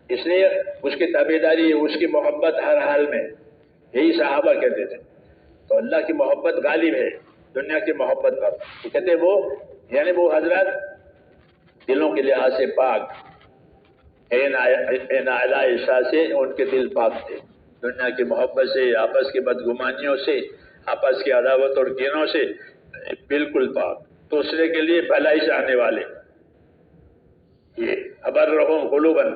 اس لیے اس کی تابعداری، اس کی محبت ہر حال میں، یہی صحابہ کہتے تھے۔ تو اللہ کی محبت غالب ہے دنیا کی محبت پر، کہتے وہ یعنی وہ حضرات دلوں کے لحاظ سے پاک، اعلیٰ عشاء سے ان کے دل پاک تھے، دنیا کی محبت سے، آپس کی بدگمانیوں سے، آپس کی عداوت اور کینوں سے بالکل پاک، دوسرے کے لیے بھلائی چاہنے والے، یہ ابرہم قلوبا،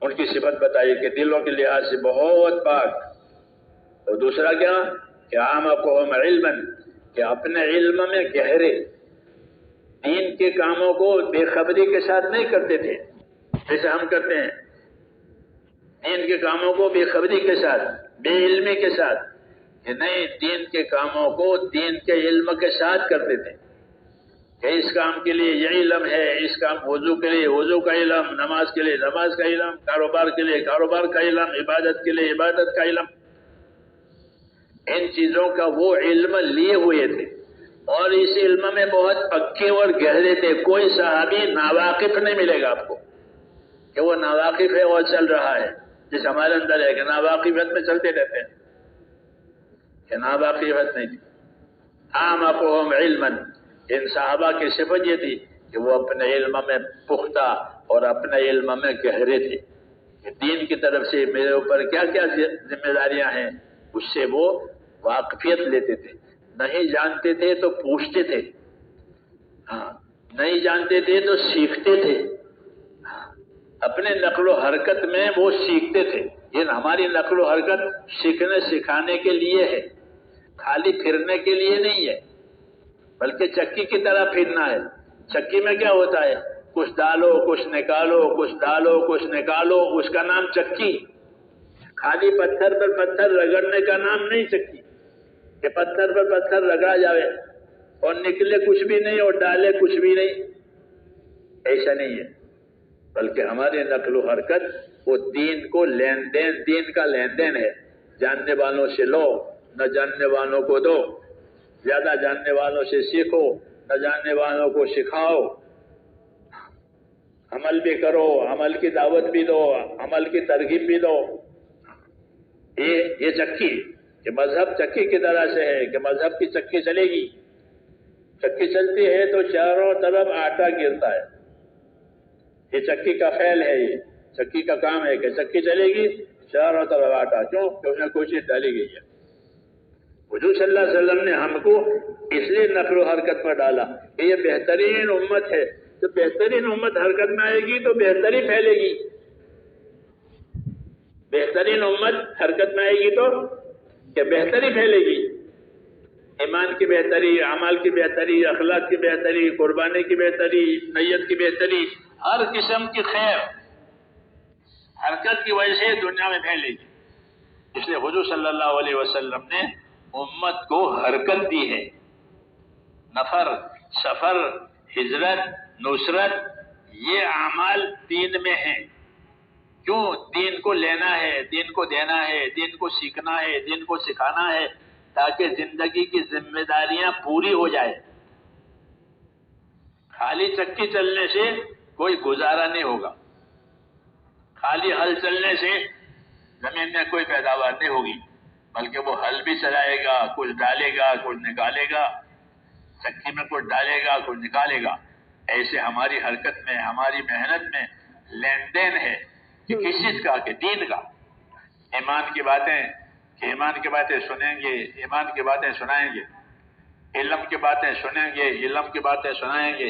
ان کی صفت بتائی کہ دلوں کے لحاظ سے بہت پاک۔ اور دوسرا کیا کہ اعمقہم علما، کہ اپنے علم میں گہرے، دین کے کاموں کو بے خبری کے ساتھ نہیں کرتے تھے جیسے ہم کرتے ہیں، دین کے کاموں کو بے خبری کے ساتھ، بے علمی کے ساتھ، کہ نہیں، دین کے کاموں کو دین کے علم کے ساتھ کرتے تھے، کہ اس کام کے لیے یہ علم ہے، اس کام وضو کے لیے وضو کا علم، نماز کے لیے نماز کا علم، کاروبار کے لیے کاروبار کا علم، عبادت کے لیے عبادت کا علم، ان چیزوں کا وہ علم لیے ہوئے تھے اور اس علم میں بہت پکے اور گہرے تھے. کوئی صحابی ناواقف نہیں ملے گا آپ کو کہ وہ ناواقف ہے اور چل رہا ہے، جس ہمارے اندر ہے کہ ناواقفیت میں چلتے رہتے ہیں، کہ ناواقفیت نہیں تھی. اعمقهم علما، ان صحابہ کی صفت یہ تھی کہ وہ اپنے علم میں پختہ اور اپنے علم میں گہرے تھے کہ دین کی طرف سے میرے اوپر کیا کیا ذمہ داریاں ہیں، اس سے وہ واقفیت لیتے تھے. نہیں جانتے تھے تو پوچھتے تھے، نہیں جانتے تھے تو سیکھتے تھے. اپنے نقل و حرکت میں وہ سیکھتے تھے. یہ ہماری نقل و حرکت سیکھنے سکھانے کے لیے ہے، خالی پھرنے کے لیے نہیں ہے، بلکہ چکی کی طرح پھرنا ہے. چکی میں کیا ہوتا ہے؟ کچھ ڈالو کچھ نکالو، کچھ ڈالو کچھ نکالو، اس کا نام چکی. خالی پتھر پر پتھر رگڑنے کا نام نہیں چکی کہ پتھر پر پتھر رگڑا جاوے اور نکلے کچھ بھی نہیں اور ڈالے کچھ بھی نہیں. ایسا نہیں ہے، بلکہ ہماری نقل و حرکت وہ دین کو لین دین، دین کا لین دین ہے. جاننے والوں سے لو، نہ جاننے والوں کو دو. زیادہ جاننے والوں سے سیکھو، نہ جاننے والوں کو سکھاؤ. عمل بھی کرو، عمل کی دعوت بھی دو، عمل کی ترغیب بھی دو. یہ چکی کہ مذہب چکی کی طرح سے ہے کہ مذہب کی چکی چلے گی. چکی چلتی ہے تو چاروں طرف آٹا گرتا ہے. یہ چکی کا فعل ہے، یہ چکی کا کام ہے کہ چکی چلے گی چاروں طرف آٹا. کیوں؟ کہ اس میں کوئی چیز ڈالی گئی ہے. حضور صلی اللہ علیہ وسلم نے ہم کو اس لیے نقل و حرکت پر ڈالا کہ یہ بہترین امت ہے. تو بہترین امت حرکت میں آئے گی تو بہتری پھیلے گی. بہترین امت حرکت میں آئے گی تو کہ بہتری پھیلے گی. ایمان کی بہتری، اعمال کی بہتری، اخلاق کی بہتری، قربانی کی بہتری، نیت کی بہتری، ہر قسم کی خیر حرکت کی وجہ سے دنیا میں پھیلے گی. اس لیے حضور صلی اللہ علیہ وسلم نے امت کو حرکت دی ہے. نفر، سفر، ہجرت، نصرت، یہ اعمال دین میں ہیں. کیوں؟ دین کو لینا ہے، دین کو دینا ہے، دین کو سیکھنا ہے، دین کو سکھانا ہے تاکہ زندگی کی ذمہ داریاں پوری ہو جائے. خالی چکی چلنے سے کوئی گزارا نہیں ہوگا. خالی ہل چلنے سے زمین میں کوئی پیداوار نہیں ہوگی، بلکہ وہ ہل بھی چلائے گا، کچھ ڈالے گا، کچھ نکالے گا. چکی میں کچھ ڈالے گا، کچھ نکالے گا. ایسے ہماری حرکت میں، ہماری محنت میں لین دین ہے کہ کس چیز کا؟ کہ دین کا. ایمان کی باتیں کہ ایمان کی باتیں سنیں گے، ایمان کی باتیں سنائیں گے. علم کی باتیں سنیں گے، علم کی باتیں سنائیں گے.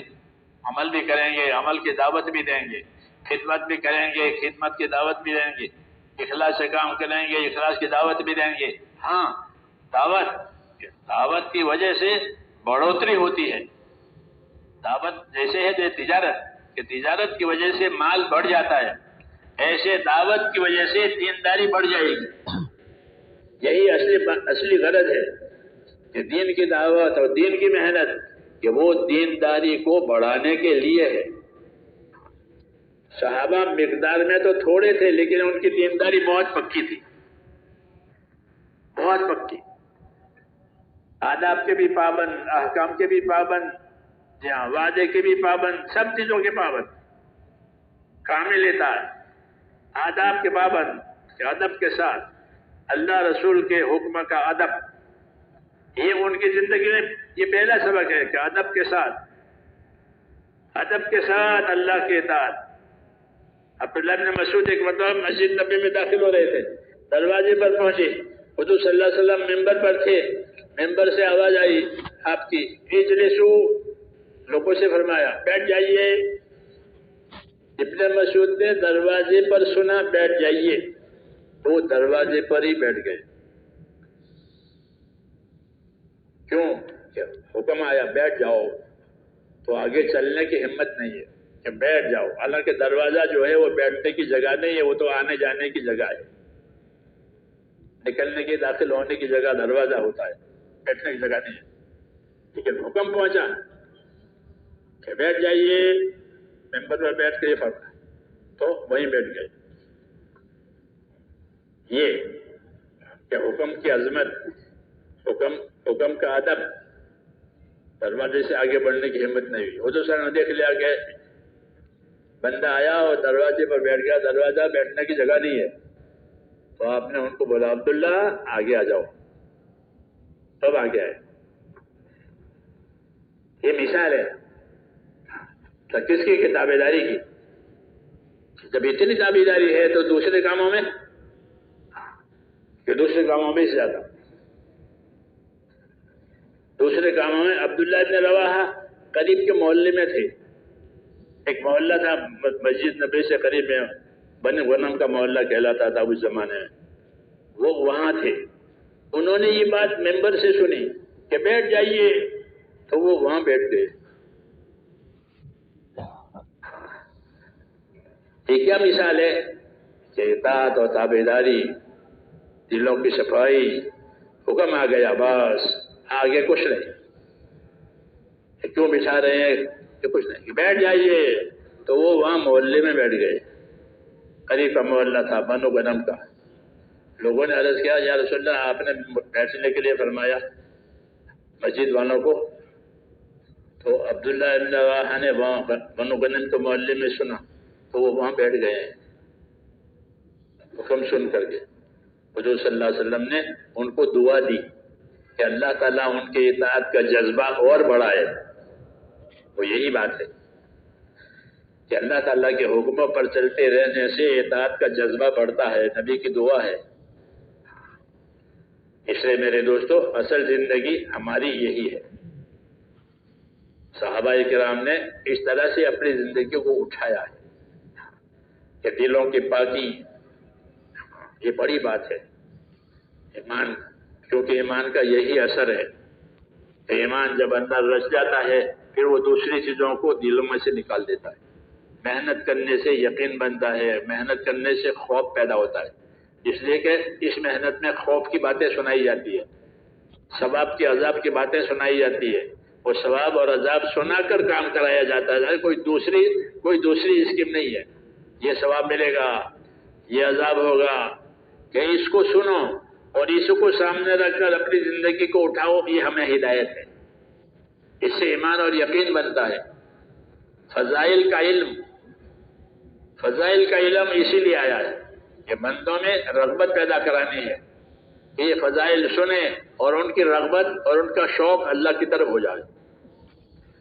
عمل بھی کریں گے، عمل کی دعوت بھی دیں گے. خدمت بھی کریں گے، خدمت کی دعوت بھی دیں گے. اخلاص سے کام کریں گے، اخلاص کی دعوت بھی دیں گے. ہاں، دعوت کی وجہ سے بڑھوتری ہوتی ہے. دعوت جیسے ہے تجارت کہ تجارت کی وجہ سے مال بڑھ جاتا ہے، ایسے دعوت کی وجہ سے دینداری بڑھ جائے گی. یہی اصلی غرض ہے کہ دین کی دعوت اور دین کی محنت کہ وہ دینداری کو بڑھانے کے لیے ہے. صحابہ مقدار میں تو تھوڑے تھے لیکن ان کی دینداری بہت پکی تھی، بہت پکی. آداب کے بھی پابند، احکام کے بھی پابند، جہاں وعدے کے بھی پابند، سب چیزوں کے پابند. کامل اطاعت، آداب کے پابند کہ ادب کے ساتھ اللہ رسول کے حکم کا ادب. یہ ان کی زندگی میں یہ پہلا سبق ہے کہ ادب کے ساتھ اللہ کی اطاعت. عبداللہ بن مسعود ایک مرتبہ مسجد نبی میں داخل ہو رہے تھے، دروازے پر پہنچے، حضور صلی اللہ علیہ وسلم ممبر پر تھے. ممبر سے آواز آئی آپ کی، اجلسو. لوگوں سے فرمایا بیٹھ جائیے. ابن مسعود نے دروازے پر سنا بیٹھ جائیے، وہ دروازے پر ہی بیٹھ گئے. کیوں؟ کہ حکم آیا بیٹھ جاؤ، تو آگے چلنے کی ہمت نہیں ہے کہ بیٹھ جاؤ. حالانکہ دروازہ جو ہے وہ بیٹھنے کی جگہ نہیں ہے، وہ تو آنے جانے کی جگہ ہے. نکلنے کی، داخل ہونے کی جگہ دروازہ ہوتا ہے، بیٹھنے کی جگہ نہیں ہے. لیکن حکم پہنچا کہ بیٹھ جائیے، ممبر پر بیٹھ کے یہ فرمایا تو وہیں بیٹھ گئے. یہ کہ حکم کی عظمت، حکم کا ادب، دروازے سے آگے بڑھنے کی ہمت نہیں ہوئی. حضور صلی اللہ علیہ وسلم نے دیکھ لیا کہ بندہ آیا اور دروازے پر بیٹھ گیا، دروازہ بیٹھنے کی جگہ نہیں ہے، تو آپ نے ان کو بولا عبداللہ آگے آ جاؤ. تب آگے آئے. یہ مثال ہے تو کس کی تابع داری کی؟ جب اتنی تابع داری ہے تو دوسرے کاموں میں کہ دوسرے کاموں میں سے زیادہ، دوسرے کاموں میں. عبداللہ ابن رواحہ قریب کے محلے میں تھے. ایک محلہ تھا مسجد نبی سے قریب میں، بنی غنم کا محلہ کہلاتا تھا اس زمانے میں. وہ وہاں تھے. انہوں نے یہ بات ممبر سے سنی کہ بیٹھ جائیے، تو وہ وہاں بیٹھ گئے. یہ کیا مثال ہے کہ اطاعت اور تابعداری، دلوں کی صفائی. حکم آ گیا بس آگے کچھ نہیں. کیوں بچھا رہے ہیں کہ کچھ نہیں، کہ بیٹھ جائیے، تو وہ وہاں محلے میں بیٹھ گئے. قریب کا محلہ تھا بنو غنم کا. لوگوں نے عرض کیا یا رسول اللہ آپ نے بیٹھنے کے لیے فرمایا مسجد والوں کو. تو عبداللہ ابن رواحہ نے وہاں بنو غنم کے محلے میں سنا تو وہ وہاں بیٹھ گئے ہیں حکم سن کر کے. حضور صلی اللہ علیہ وسلم نے ان کو دعا دی کہ اللہ تعالیٰ ان کے اطاعت کا جذبہ اور بڑھائے. وہ یہی بات ہے کہ اللہ تعالیٰ کے حکموں پر چلتے رہنے سے اطاعت کا جذبہ بڑھتا ہے. نبی کی دعا ہے. اس لیے میرے دوستو اصل زندگی ہماری یہی ہے. صحابہ کرام نے اس طرح سے اپنی زندگی کو اٹھایا ہے کہ دلوں کی پاکی یہ بڑی بات ہے. ایمان، کیونکہ ایمان کا یہی اثر ہے کہ ایمان جب اندر رچ جاتا ہے پھر وہ دوسری چیزوں کو دلوں میں سے نکال دیتا ہے. محنت کرنے سے یقین بنتا ہے، محنت کرنے سے خوف پیدا ہوتا ہے. اس لیے کہ اس محنت میں خوف کی باتیں سنائی جاتی ہے، ثواب کی عذاب کی باتیں سنائی جاتی ہے. وہ ثواب اور عذاب سنا کر کام کرایا جاتا ہے. کوئی دوسری اسکیم نہیں ہے. یہ ثواب ملے گا، یہ عذاب ہوگا، کہ اس کو سنو اور اس کو سامنے رکھ کر اپنی زندگی کو اٹھاؤ. یہ ہمیں ہدایت ہے. اس سے ایمان اور یقین بنتا ہے. فضائل کا علم اسی لیے آیا ہے کہ بندوں میں رغبت پیدا کرانی ہے کہ یہ فضائل سنیں اور ان کی رغبت اور ان کا شوق اللہ کی طرف ہو جائے.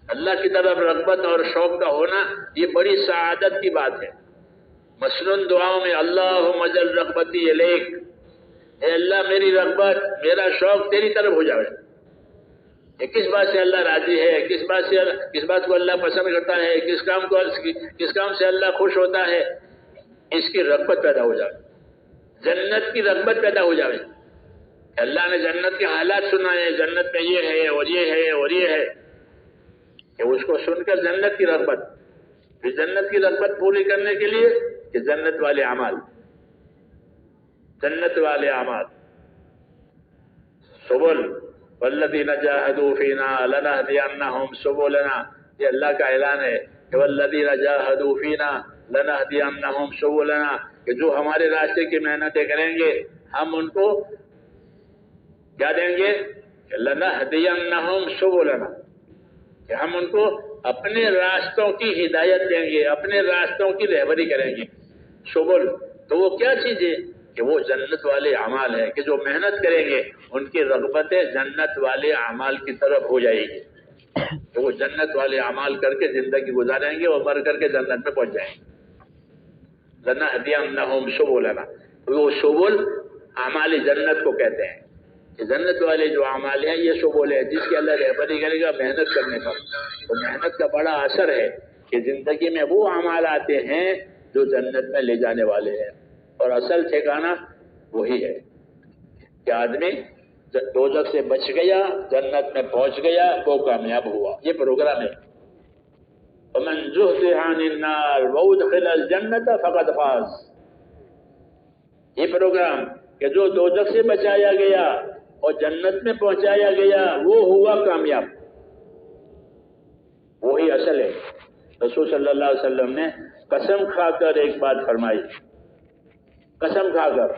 اللہ کی طرف رغبت اور شوق کا ہونا یہ بڑی سعادت کی بات ہے. مسنون دعاؤں میں اللہم اجل رغبتی الیک، اے اللہ میری رغبت، میرا شوق تیری طرف ہو جائے. کہ کس بات سے اللہ راضی ہے، کس بات کو اللہ پسند کرتا ہے، کس کام سے اللہ خوش ہوتا ہے، اس کی رغبت پیدا ہو جائے. جنت کی رغبت پیدا ہو جائے. اللہ نے جنت کے حالات سنائے، جنت میں یہ ہے اور یہ ہے اور یہ ہے، کہ اس کو سن کر جنت کی رغبت. پھر جنت کی رغبت پوری کرنے کے لیے کہ جنت والے اعمال سبل والذین جاہدوا فینا لنہدینہم سبلنا. یہ اللہ کا اعلان ہے کہ والذین جاہدوا فینا لنہدینہم سبلنا، کہ جو ہمارے راستے کی محنتیں کریں گے ہم ان کو کیا دیں گے؟ لنہدینہم سبلنا، کہ ہم ان کو اپنے راستوں کی ہدایت دیں گے، اپنے راستوں کی رہبری کریں گے. سبل تو وہ کیا چیز ہے کہ وہ جنت والے اعمال ہیں کہ جو محنت کریں گے ان کی رغبتیں جنت والے اعمال کی طرف ہو جائے گی. کہ وہ جنت والے اعمال کر کے زندگی گزاریں گے اور مر کر کے جنت میں پہنچ جائیں گے. لنہدینہم سبلنا، وہ سبل اعمال جنت کو کہتے ہیں کہ جنت والے جو اعمال ہیں یہ سبل ہے جس کی اللہ رہبری کرے گا محنت کرنے پر. تو محنت کا بڑا اثر ہے کہ زندگی میں وہ اعمال آتے ہیں جو جنت میں لے جانے والے ہیں. اور اصل ٹھکانہ وہی ہے کہ آدمی دوزخ سے بچ گیا، جنت میں پہنچ گیا، وہ کامیاب ہوا. یہ پروگرام ہے. ومن زحزح عن النار وادخل الجنة فقد فاز. یہ پروگرام کہ جو دوزخ سے بچایا گیا اور جنت میں پہنچایا گیا وہ ہوا کامیاب. وہی اصل ہے۔ رسول صلی اللہ علیہ وسلم نے قسم کھا کر ایک بات فرمائی، قسم کھا کر،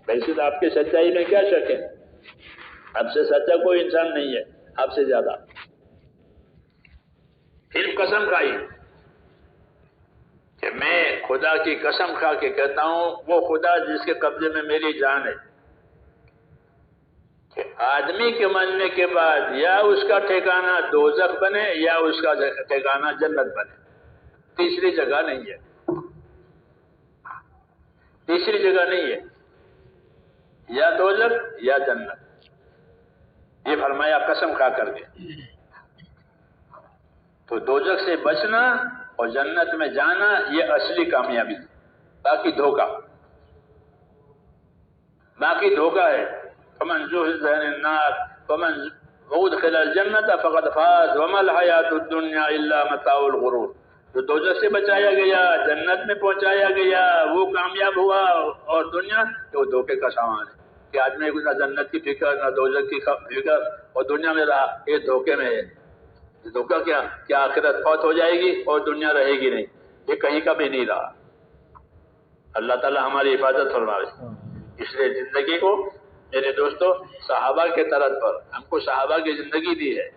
ویسے تو آپ کی سچائی میں کیا شک ہے، آپ سے سچا کوئی انسان نہیں ہے آپ سے زیادہ، پھر قسم کھائی کہ میں خدا کی قسم کھا کے کہتا ہوں، وہ خدا جس کے قبضے میں میری جان ہے، کہ آدمی کے مرنے کے بعد یا اس کا ٹھکانہ دوزخ بنے یا اس کا ٹھکانہ جنت بنے، تیسری جگہ نہیں ہے، تیسری جگہ نہیں ہے، یا دوزخ یا جنت، یہ فرمایا قسم کھا کر کے۔ تو دوزخ سے بچنا اور جنت میں جانا یہ اصلی کامیابی، باقی دھوکہ، باقی دھوکہ ہے۔ فمن زحزح عن النار فمن ادخل الجنت فقد فاز وما الحیات الدنیا الا متاع الغرور، جو دوزخ سے بچایا گیا، جنت میں پہنچایا گیا، وہ کامیاب ہوا، اور دنیا کہ وہ دھوکے کا سامان ہے، کہ آدمی کو نہ جنت کی فکر نہ دوزخ کی فکر، اور دنیا میں رہا، یہ دھوکے میں ہے۔ دھوکہ کیا آخرت فوت ہو جائے گی اور دنیا رہے گی نہیں، یہ کہیں کا بھی نہیں رہا۔ اللہ تعالی ہماری حفاظت فرمائے۔ اس لیے زندگی کو میرے دوستو صحابہ کے طرز پر، ہم کو صحابہ کی زندگی دی ہے،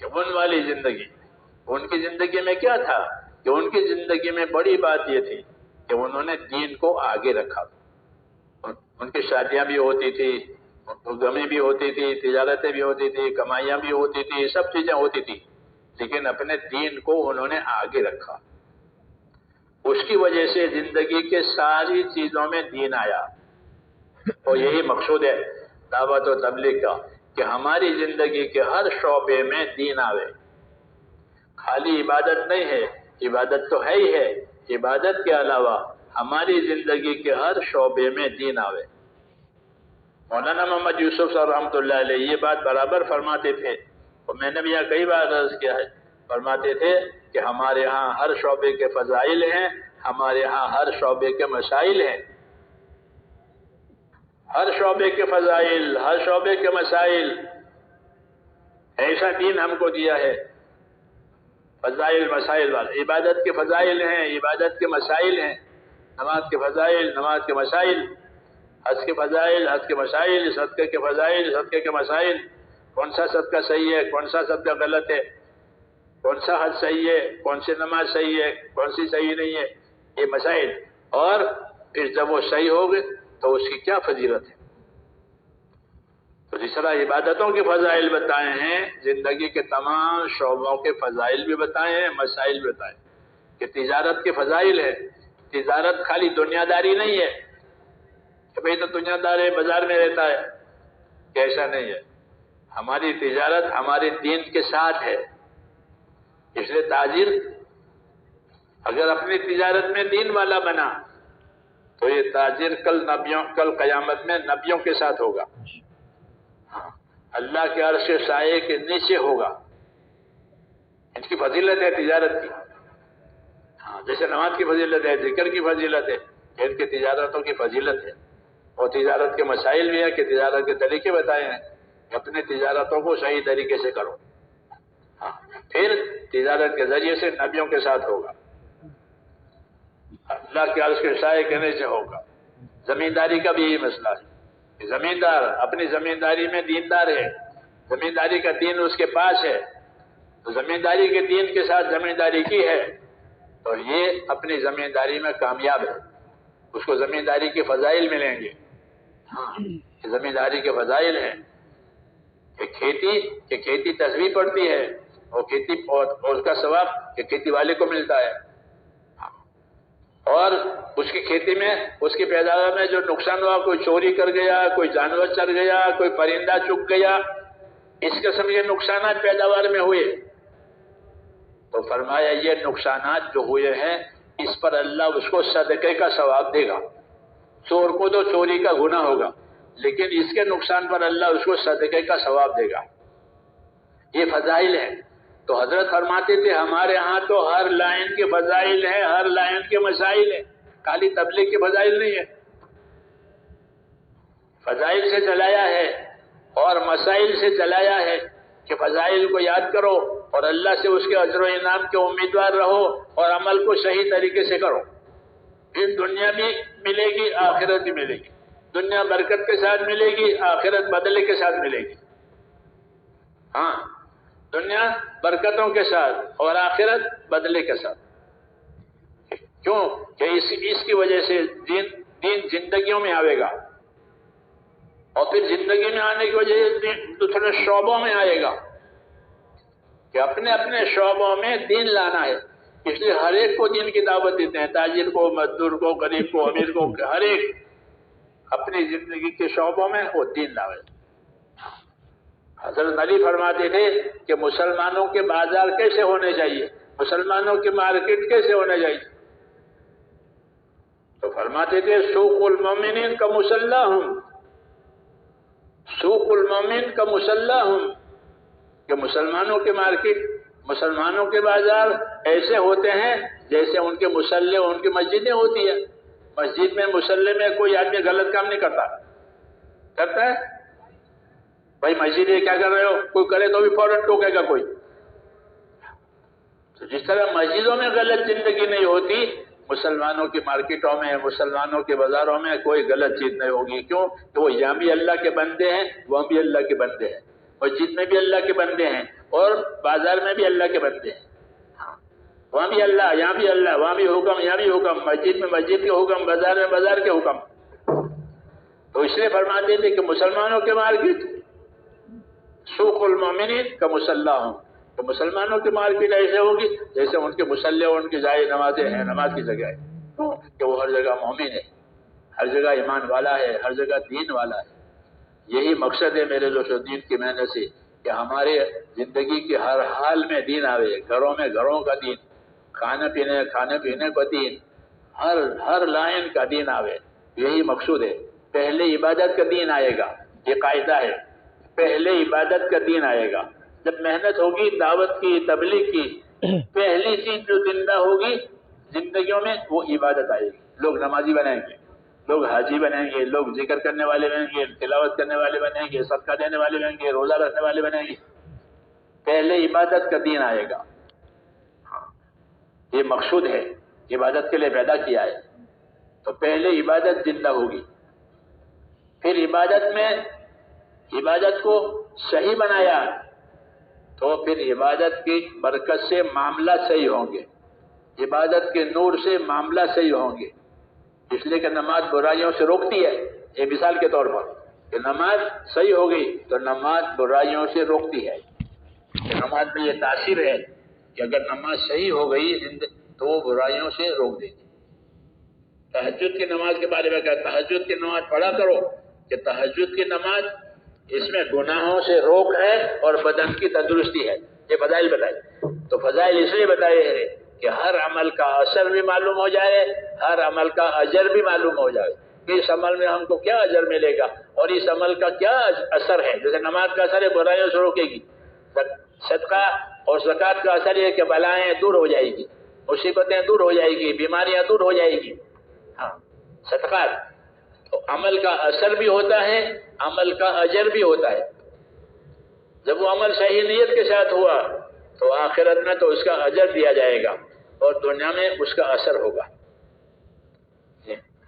جبن والی زندگی۔ ان کی زندگی میں کیا تھا کہ ان کی زندگی میں بڑی بات یہ تھی کہ انہوں نے دین کو آگے رکھا۔ ان کی شادیاں بھی ہوتی تھی، غمی بھی ہوتی تھی، تجارتیں بھی ہوتی تھی، کمائیاں بھی ہوتی تھی، سب چیزیں ہوتی تھی، لیکن اپنے دین کو انہوں نے آگے رکھا۔ اس کی وجہ سے زندگی کے ساری چیزوں میں دین آیا، اور یہی مقصود ہے دعوت و تبلیغ کا، کہ ہماری زندگی کے ہر شعبے میں دین آوے۔ خالی عبادت نہیں ہے، عبادت تو ہے ہی ہے، عبادت کے علاوہ ہماری زندگی کے ہر شعبے میں دین آوے۔ مولانا محمد یوسف صاحب رحمۃ اللہ علیہ یہ بات برابر فرماتے تھے، اور میں نے بھی یہاں کئی بار عرض کیا ہے، فرماتے تھے کہ ہمارے ہاں ہر شعبے کے فضائل ہیں، ہمارے ہاں ہر شعبے کے مسائل ہیں، ہر شعبے کے فضائل، ہر شعبے کے مسائل، ایسا دین ہم کو دیا ہے۔ فضائل مسائل والا، عبادت کے فضائل ہیں، عبادت کے مسائل ہیں، نماز کے فضائل، نماز کے مسائل، حج کے فضائل، حج کے مسائل، صدقے کے فضائل، صدقے کے مسائل، کون سا صدقہ صحیح ہے، کون سا صدقہ غلط ہے، کون سا حج صحیح ہے، کون سی نماز صحیح ہے، کون سی صحیح نہیں ہے، یہ مسائل۔ اور پھر جب وہ صحیح ہوگے تو اس کی کیا فضیلت ہے۔ تو جس طرح عبادتوں کے فضائل بتائے ہیں، زندگی کے تمام شعبوں کے فضائل بھی بتائے ہیں، مسائل بھی بتائے ہیں، کہ تجارت کے فضائل ہے۔ تجارت خالی دنیا داری نہیں ہے کہ بھئی تو دنیا دار ہے، بازار میں رہتا ہے، کہ ایسا نہیں ہے۔ ہماری تجارت ہمارے دین کے ساتھ ہے، اس لیے تاجر اگر اپنی تجارت میں دین والا بنا تو یہ تاجر کل قیامت میں نبیوں کے ساتھ ہوگا، اللہ کے عرش کے سائے کے نیچے ہوگا۔ ان کی فضیلت ہے تجارت کی، جیسے نماز کی فضیلت ہے، ذکر کی فضیلت ہے، ان کی تجارتوں کی فضیلت ہے۔ اور تجارت کے مسائل بھی ہیں کہ تجارت کے طریقے بتائے ہیں کہ اپنی تجارتوں کو صحیح طریقے سے کرو، پھر تجارت کے ذریعے سے نبیوں کے ساتھ ہوگا، اللہ کے عرش کے سائے کے نیچے ہوگا۔ زمینداری کا بھی یہی مسئلہ ہے کہ زمیندار اپنی زمینداری میں دیندار ہے، زمینداری کا دین اس کے پاس ہے، تو زمینداری کے دین کے ساتھ زمینداری کی ہے تو یہ اپنی زمینداری میں کامیاب ہے، اس کو زمینداری کے فضائل ملیں گے۔ زمینداری کے فضائل ہیں کہ کھیتی تصویر پڑتی ہے، اور کھیتی اور اس کا ثواب کہ کھیتی والے کو ملتا ہے، اور اس کی کھیتی میں اس کی پیداوار میں جو نقصان ہوا، کوئی چوری کر گیا، کوئی جانور چر گیا، کوئی پرندہ چگ گیا، اس قسم کے نقصانات پیداوار میں ہوئے تو فرمایا یہ نقصانات جو ہوئے ہیں اس پر اللہ اس کو صدقے کا ثواب دے گا۔ چور کو تو چوری کا گناہ ہوگا، لیکن اس کے نقصان پر اللہ اس کو صدقے کا ثواب دے گا۔ یہ فضائل ہیں۔ تو حضرت فرماتے تھے ہمارے ہاں تو ہر لائن کے فضائل ہیں، ہر لائن کے مسائل ہیں، خالی تبلیغ کے فضائل نہیں ہے، فضائل سے چلایا ہے اور مسائل سے چلایا ہے کہ فضائل کو یاد کرو اور اللہ سے اس کے اجر و انعام کے امیدوار رہو اور عمل کو صحیح طریقے سے کرو، پھر دنیا بھی ملے گی، آخرت بھی ملے گی۔ دنیا برکت کے ساتھ ملے گی، آخرت بدلے کے ساتھ ملے گی۔ ہاں، دنیا برکتوں کے ساتھ اور آخرت بدلے کے ساتھ۔ کیوں کہ اس کی وجہ سے دین زندگیوں میں آئے گا، اور پھر زندگی میں آنے کی وجہ سے دوسرے شعبوں میں آئے گا کہ اپنے اپنے شعبوں میں دین لانا ہے۔ اس لیے ہر ایک کو دین کی دعوت دیتے ہیں، تاجر کو، مزدور کو، غریب کو، امیر کو، ہر ایک اپنی زندگی کے شعبوں میں وہ دین لاوے۔ حضرت علی فرماتے تھے کہ مسلمانوں کے بازار کیسے ہونے چاہیے، مسلمانوں کی مارکیٹ کیسے ہونے چاہیے؟ تو فرماتے تھے سوق المومنین کا مسلح ہوں، سوق المومن کا مسلح ہوں، کہ مسلمانوں کے مارکیٹ، مسلمانوں کے بازار ایسے ہوتے ہیں جیسے ان کے مسلح، ان کی مسجدیں ہوتی ہیں۔ مسجد میں، مسلح میں کوئی آدمی غلط کام نہیں کرتا ہے؟ بھائی مسجد میں کیا کر رہے ہو، کوئی کرے تو بھی فوراً ٹوکے گا کوئی۔ تو جس طرح مسجدوں میں غلط زندگی نہیں ہوتی، مسلمانوں کی مارکیٹوں میں، مسلمانوں کے بازاروں میں کوئی غلط چیز نہیں ہوگی۔ کیوں کہ وہ یہاں بھی اللہ کے بندے ہیں، وہاں بھی اللہ کے بندے ہیں، مسجد میں بھی اللہ کے بندے ہیں اور بازار میں بھی اللہ کے بندے ہیں۔ وہاں بھی اللہ، یہاں بھی اللہ، وہاں بھی حکم، یہاں بھی حکم، مسجد میں مسجد کے حکم، بازار میں بازار کے حکم۔ تو اس لیے فرماتے تھے کہ مسلمانوں کے مارکیٹ سوق المومنین کا مسلح ہوں، تو مسلمانوں کی مارکیٹ ایسے ہوگی جیسے ان کے مسلح اور ان کی جائے نمازیں ہیں، نماز کی جگہ ہے، کہ وہ ہر جگہ مومن ہے، ہر جگہ ایمان والا ہے، ہر جگہ دین والا ہے۔ یہی مقصد ہے میرے دوستو دین کی محنت سے، کہ ہمارے زندگی کے ہر حال میں دین آوے، گھروں میں گھروں کا دین، کھانے پینے کا دین، ہر لائن کا دین آوے، یہی مقصود ہے۔ پہلے عبادت کا دین آئے گا، یہ قاعدہ ہے، پہلے عبادت کا دین آئے گا۔ جب محنت ہوگی دعوت کی، تبلیغ کی، پہلی چیز جو زندہ ہوگی زندگیوں میں وہ عبادت آئے گی۔ لوگ نمازی بنیں گے، لوگ حاجی بنیں گے، لوگ ذکر کرنے والے بنیں گے، تلاوت کرنے والے بنیں گے، صدقہ دینے والے بنیں گے، روزہ رکھنے والے بنیں گے۔ پہلے عبادت کا دین آئے گا۔ یہ مقصود ہے، عبادت کے لیے پیدا کیا ہے، تو پہلے عبادت زندہ ہوگی، پھر عبادت کو صحیح بنایا تو پھر عبادت کی برکت سے معاملہ صحیح ہوں گے، عبادت کے نور سے معاملہ صحیح ہوں گے۔ اس لیے کہ نماز برائیوں سے روکتی ہے، یہ مثال کے طور پر کہ نماز صحیح ہو گئی تو نماز برائیوں سے روکتی ہے، کہ نماز میں یہ تاثیر ہے کہ اگر نماز صحیح ہو گئی تو وہ برائیوں سے روک دے گی۔ تہجد کی نماز کے بارے میں کہا، تہجد کی نماز پڑھا کرو، کہ تہجد کی نماز اس میں گناہوں سے روک ہے اور بدن کی تندرستی ہے۔ یہ فضائل بتائے، تو فضائل اس لیے بتائے ہیں کہ ہر عمل کا اثر بھی معلوم ہو جائے، ہر عمل کا اجر بھی معلوم ہو جائے کہ اس عمل میں ہم کو کیا اجر ملے گا اور اس عمل کا کیا اثر ہے۔ جیسے نماز کا اثر ہے برائیوں سے روکے گی، صدقہ اور زکوٰۃ کا اثر یہ کہ بلائیں دور ہو جائے گی، مصیبتیں دور ہو جائے گی، بیماریاں دور ہو جائے گی۔ ہاں، صدقات تو عمل کا اثر بھی ہوتا ہے، عمل کا اجر بھی ہوتا ہے۔ جب وہ عمل صحیح نیت کے ساتھ ہوا تو آخرت میں تو اس کا اجر دیا جائے گا اور دنیا میں اس کا اثر ہوگا۔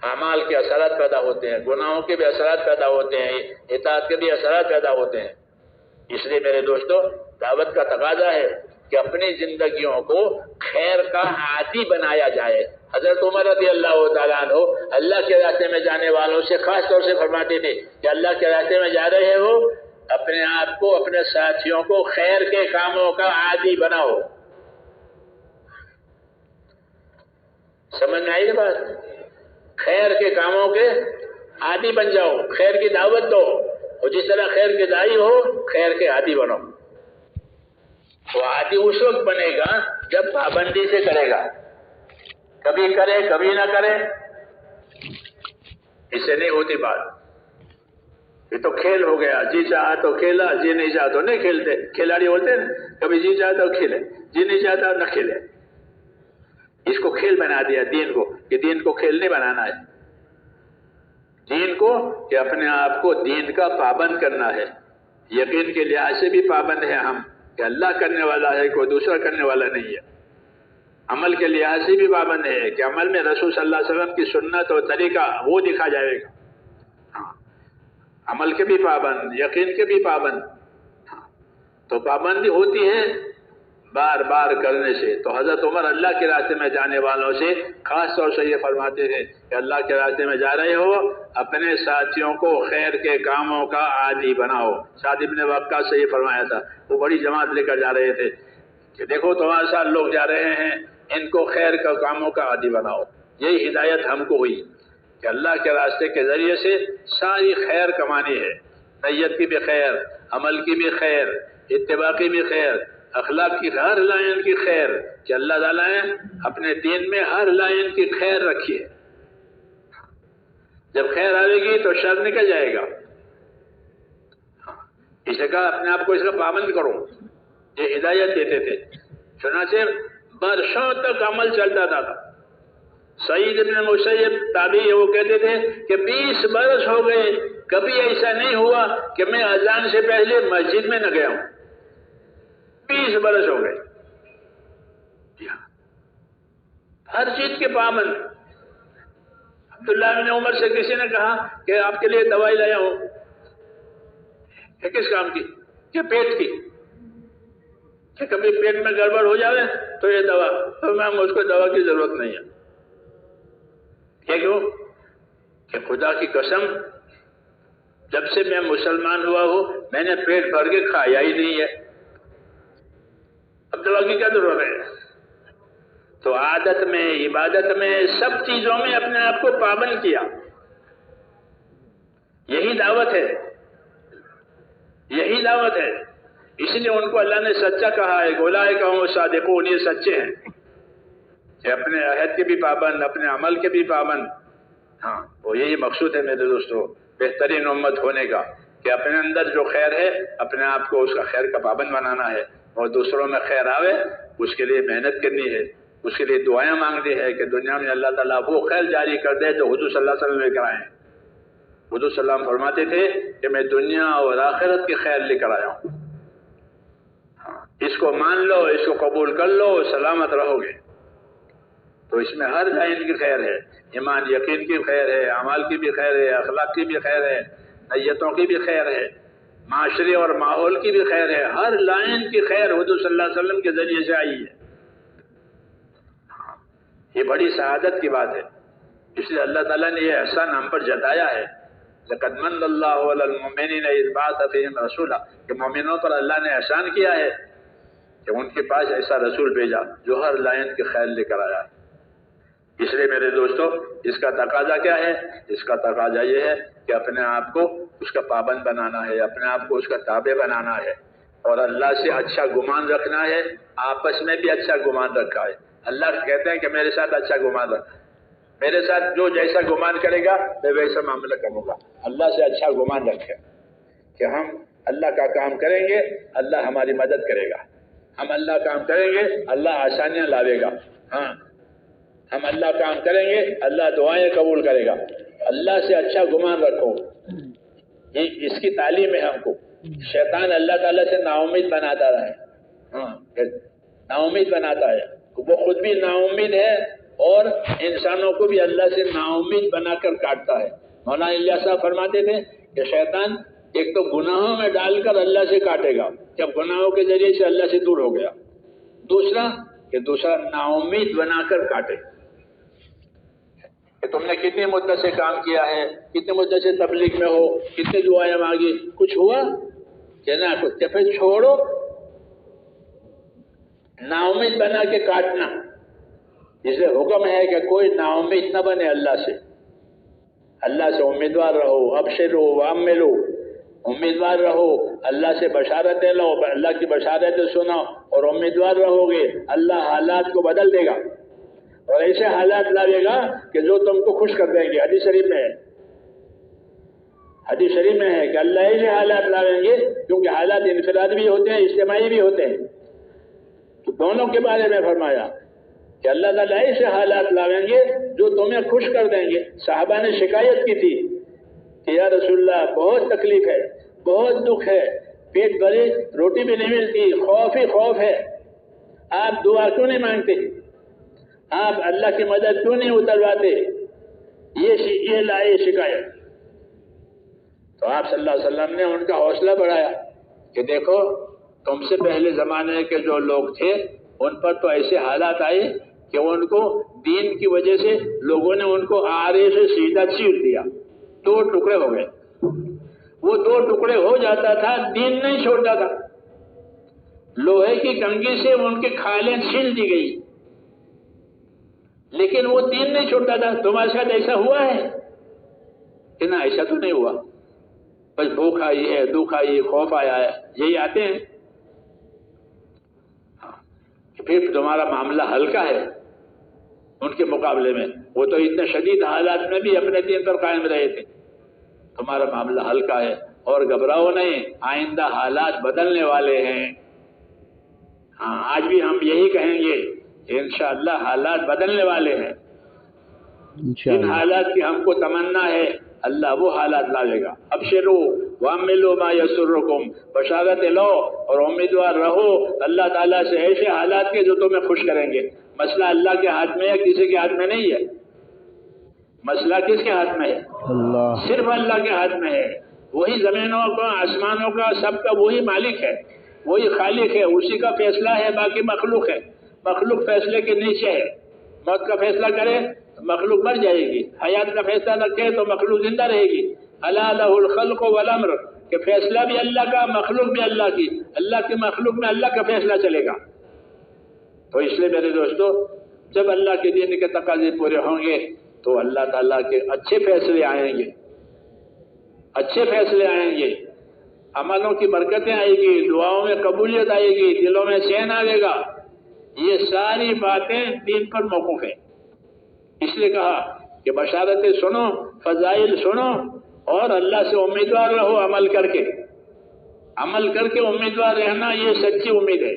اعمال کے اثرات پیدا ہوتے ہیں، گناہوں کے بھی اثرات پیدا ہوتے ہیں، اطاعت کے بھی اثرات پیدا ہوتے ہیں۔ اس لیے میرے دوستو دعوت کا تقاضا ہے کہ اپنی زندگیوں کو خیر کا عادی بنایا جائے۔ حضرت عمر رضی اللہ تعالیٰ عنہ اللہ کے راستے میں جانے والوں سے خاص طور سے فرماتے تھے کہ اللہ کے راستے میں جا رہے ہو، اپنے آپ کو، اپنے ساتھیوں کو خیر کے کاموں کا عادی بناؤ۔ سمجھ میں آئی نا بات؟ خیر کے کاموں کے عادی بن جاؤ، خیر کی دعوت دو، اور جس طرح خیر کے داعی ہو خیر کے عادی بنو۔ وہ عادی اس وقت بنے گا جب پابندی سے کرے گا، کبھی کرے کبھی نہ کرے، اس سے نہیں ہوتی بات۔ یہ تو کھیل ہو گیا، جی چاہا تو کھیلا، جی نہیں چاہا تو نہیں کھیلتے۔ کھلاڑی ہوتے ہیں کبھی جی چاہتا تو کھیلے، جی نہیں چاہتا نہ کھیلے۔ اس کو کھیل بنا دیا دین کو، کہ دین کو کھیل نہیں بنانا ہے، دین کو کہ اپنے آپ کو دین کا پابند کرنا ہے۔ یقین کے لحاظ سے بھی پابند ہیں ہم، کہ اللہ کرنے والا ہے، کوئی دوسرا کرنے والا نہیں ہے۔ عمل کے لحاظ سے بھی پابند ہے کہ عمل میں رسول صلی اللہ علیہ وسلم کی سنت اور طریقہ وہ دکھا جائے گا۔ ہاں، عمل کے بھی پابند، یقین کے بھی پابند۔ ہاں، تو پابندی ہوتی ہے بار بار کرنے سے۔ تو حضرت عمر اللہ کے راستے میں جانے والوں سے خاص طور سے یہ فرماتے تھے کہ اللہ کے راستے میں جا رہے ہو، اپنے ساتھیوں کو خیر کے کاموں کا عادی بناؤ۔ سعد بن وقاص سے یہ فرمایا تھا، وہ بڑی جماعت لے کر جا رہے تھے کہ دیکھو تمہارے ساتھ لوگ جا رہے ہیں، ان کو خیر کے کاموں کا عادی بناؤ۔ یہی ہدایت ہم کو ہوئی کہ اللہ کے راستے کے ذریعے سے ساری خیر کمانی ہے، نیت کی بھی خیر، عمل کی بھی خیر، اتباع کی بھی خیر، اخلاق کی ہر لائن کی خیر، کہ اللہ تعالیٰ نے اپنے دین میں ہر لائن کی خیر رکھی ہے۔ جب خیر آئے گی تو شر نکل جائے گا۔ اس نے کہا اپنے آپ کو اس کا پابند کرو، یہ ہدایت دیتے تھے۔ چنانچہ برسوں تک عمل چلتا تھا۔ سعید بن مسیب تابعی وہ کہتے تھے کہ 20 برس ہو گئے، کبھی ایسا نہیں ہوا کہ میں اذان سے پہلے مسجد میں نہ گیا ہوں۔ 20 برس ہو گئے، ہر چیز کے پابند۔ عبداللہ بن عمر سے کسی نے کہا کہ آپ کے لیے دوائی لایا ہوں، کہ کس کام کی؟ کہ پیٹ کی، کہ کبھی پیٹ میں گڑبڑ ہو جائے تو یہ دوا، تو میں مجھ کو دوا کی ضرورت نہیں ہے۔ کیوں؟ کہ خدا کی قسم جب سے میں مسلمان ہوا ہوں میں نے پیٹ بھر کے کھایا ہی نہیں ہے، اب دوا کی کیا ضرورت ہے؟ تو عادت میں، عبادت میں، سب چیزوں میں اپنے آپ کو پابند کیا۔ یہی دعوت ہے، یہی دعوت ہے۔ اس لیے ان کو اللہ نے سچا کہا ہے، اولئک هم الصادقون، یہ سچے ہیں کہ اپنے عہد کے بھی پابند، اپنے عمل کے بھی پابند۔ ہاں، وہ یہی مقصود ہے میرے دوستو بہترین امت ہونے کا، کہ اپنے اندر جو خیر ہے اپنے آپ کو اس کا خیر کا پابند بنانا ہے، اور دوسروں میں خیر آوے اس کے لیے محنت کرنی ہے، اس کے لیے دعائیں مانگنی ہے کہ دنیا میں اللہ تعالیٰ وہ خیر جاری کر دے جو حضور صلی اللہ علیہ وسلم لے کر آئے ہیں۔ حضور صلی اللہ علیہ وسلم فرماتے تھے کہ میں دنیا اور آخرت کی خیر لے کر آیا ہوں، اس کو مان لو، اس کو قبول کر لو، سلامت رہو گے۔ تو اس میں ہر لائن کی خیر ہے، ایمان یقین کی خیر ہے، اعمال کی بھی خیر ہے، اخلاق کی بھی خیر ہے، نیتوں کی بھی خیر ہے، معاشرے اور ماحول کی بھی خیر ہے، ہر لائن کی خیر حضور صلی اللہ علیہ وسلم کے ذریعے سے آئی ہے۔ یہ بڑی سعادت کی بات ہے، اس لیے اللہ تعالیٰ نے یہ احسان ہم پر جتایا ہے، لَقَدْ مَنَّ اللَّهُ عَلَى الْمُؤْمِنِينَ إِذْ بَعَثَ فِيهِمْ رَسُولًا، کہ مومنوں پر اللہ نے احسان کیا ہے کہ ان کے پاس ایسا رسول بھیجا جو ہر لائن کی خیر لے کر آیا ہے۔ اس لیے میرے دوستو اس کا تقاضا کیا ہے؟ اس کا تقاضا یہ ہے کہ اپنے آپ کو اس کا پابند بنانا ہے، اپنے آپ کو اس کا تابع بنانا ہے، اور اللہ سے اچھا گمان رکھنا ہے، آپس میں بھی اچھا گمان رکھا ہے۔ اللہ کہتے ہیں کہ میرے ساتھ اچھا گمان رکھ، میرے ساتھ جو جیسا گمان کرے گا میں ویسا معاملہ کروں گا۔ اللہ سے اچھا گمان رکھے کہ ہم اللہ کا کام کریں گے، اللہ ہماری مدد کرے گا، ہم اللہ کام کریں گے، اللہ آسانیاں لاوے گا، ہاں ہم اللہ کام کریں گے، اللہ دعائیں قبول کرے گا۔ اللہ سے اچھا گمان رکھو، یہ اس کی تعلیم ہے ہم کو۔ شیطان اللہ تعالیٰ سے نا امید بناتا رہے، ہاں نا امید بناتا ہے، وہ خود بھی نا امید ہے اور انسانوں کو بھی اللہ سے نا امید بنا کر کاٹتا ہے۔ مولانا الیاس صاحب فرماتے تھے کہ شیطان ایک تو گناہوں میں ڈال کر اللہ سے کاٹے گا جب گناہوں کے ذریعے سے اللہ سے دور ہو گیا، دوسرا نا امید بنا کر کاٹے کہ تم نے کتنی مدت سے کام کیا ہے، کتنی مدت سے تبلیغ میں ہو، کتنی دعائیں مانگی، کچھ ہوا کہ نہ کچھ، تو پھر چھوڑو، نا امید بنا کے کاٹنا۔ اس لیے حکم ہے کہ کوئی نا امید نہ بنے اللہ سے امیدوار رہو، ابشروا واملوا، امیدوار رہو، اللہ سے بشارتیں لو، اللہ کی بشارتیں سنو اور امیدوار رہو گے، اللہ حالات کو بدل دے گا اور ایسے حالات لاوے گا کہ جو تم کو خوش کر دیں گے۔ حدیث شریف میں ہے کہ اللہ ایسے حالات لاویں گے، کیونکہ حالات انفرادی بھی ہوتے ہیں، اجتماعی بھی ہوتے ہیں، تو دونوں کے بارے میں فرمایا کہ اللہ تعالیٰ ایسے حالات لاویں گے جو تمہیں خوش کر دیں گے۔ صحابہ نے شکایت کی تھی کہ یا رسول اللہ بہت تکلیف ہے، بہت دکھ ہے، پیٹ بھری روٹی بھی نہیں ملتی، خوف ہی خوف ہے، آپ دعا کیوں نہیں مانگتے؟ آپ اللہ کی مدد کیوں نہیں اترواتے؟ یہ لائی شکایت۔ تو آپ صلی اللہ علیہ وسلم نے ان کا حوصلہ بڑھایا کہ دیکھو تم سے پہلے زمانے کے جو لوگ تھے ان پر تو ایسے حالات آئے کہ ان کو دین کی وجہ سے لوگوں نے ان کو آرے سے سیدھا چیر دیا، 2 ٹکڑے ہو گئے۔ وہ 2 ٹکڑے ہو جاتا تھا، دین نہیں چھوڑتا تھا، لوہے کی کنگھی سے ان کی کھالیں چھیل دی گئی، لیکن وہ دین نہیں چھوڑتا تھا۔ تمہارے ساتھ ایسا ہوا ہے کہ نہ؟ ایسا تو نہیں ہوا، بس بھوک آئی ہے، دکھ آئی ہے، خوف آیا ہے، یہی آتے ہیں۔ پھر تمہارا معاملہ ہلکا ہے ان کے مقابلے میں، وہ تو اتنے شدید حالات میں بھی اپنے دین پر قائم رہے تھے، تمہارا معاملہ ہلکا ہے اور گھبراؤ نہیں، آئندہ حالات بدلنے والے ہیں۔ ہاں، آج بھی ہم یہی کہیں گے کہ انشاءاللہ حالات بدلنے والے ہیں۔ جن حالات کی ہم کو تمنا ہے اللہ وہ حالات لائے گا۔ ابشروا وعملوا ما یسرکم، بشارت لو اور امیدوار رہو اللہ تعالیٰ سے ایسے حالات کے جو تمہیں خوش کریں گے۔ مسئلہ اللہ کے ہاتھ میں ہے، کسی کے ہاتھ میں نہیں ہے۔ مسئلہ کس کے ہاتھ میں ہے؟ اللہ، صرف اللہ کے ہاتھ میں ہے۔ وہی زمینوں کا، آسمانوں کا، سب کا وہی مالک ہے، وہی خالق ہے، اسی کا فیصلہ ہے، باقی مخلوق ہے، مخلوق فیصلے کے نیچے ہے۔ موت کا فیصلہ کرے تو مخلوق مر جائے گی، حیات کا فیصلہ رکھے تو مخلوق زندہ رہے گی۔ الا لہ الخلق والامر، کہ فیصلہ بھی اللہ کا، مخلوق بھی اللہ کی، اللہ کی مخلوق میں اللہ کا فیصلہ چلے گا۔ تو اس لیے میرے دوستو، جب اللہ کے دین کے تقاضے پورے ہوں گے تو اللہ تعالیٰ کے اچھے فیصلے آئیں گے، اچھے فیصلے آئیں گے، عملوں کی برکتیں آئے گی، دعاؤں میں قبولیت آئے گی، دلوں میں چین آئے گا۔ یہ ساری باتیں دین پر موقوف ہیں۔ اس لیے کہا کہ بشارتیں سنو، فضائل سنو اور اللہ سے امیدوار رہو، عمل کر کے امیدوار رہنا، یہ سچی امید ہے۔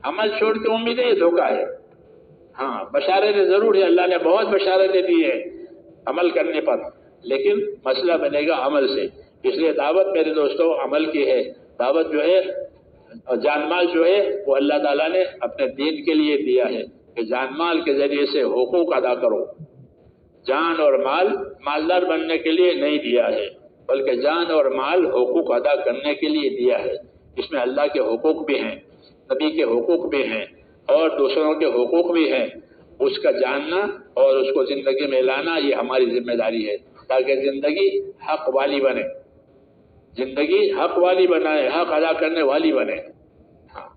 عمل چھوڑ کے امید ہے، یہ دھوکہ ہے۔ ہاں، بشارتیں ضرور ہے، اللہ نے بہت بشارتیں دی ہے عمل کرنے پر، لیکن مسئلہ بنے گا عمل سے۔ اس لیے دعوت میرے دوستوں عمل کی ہے۔ دعوت جو ہے، جان مال جو ہے وہ اللہ تعالیٰ نے اپنے دین کے لیے دیا ہے کہ جان مال کے ذریعے سے حقوق ادا کرو۔ جان اور مال مالدار بننے کے لیے نہیں دیا ہے، بلکہ جان اور مال حقوق ادا کرنے کے لیے دیا ہے۔ اس میں اللہ کے حقوق بھی ہیں، نبی کے حقوق بھی ہیں اور دوسروں کے حقوق بھی ہیں۔ اس کا جاننا اور اس کو زندگی میں لانا یہ ہماری ذمہ داری ہے، تاکہ زندگی حق والی بنے، زندگی حق والی بنائے، حق ادا کرنے والی بنے۔ ہاں،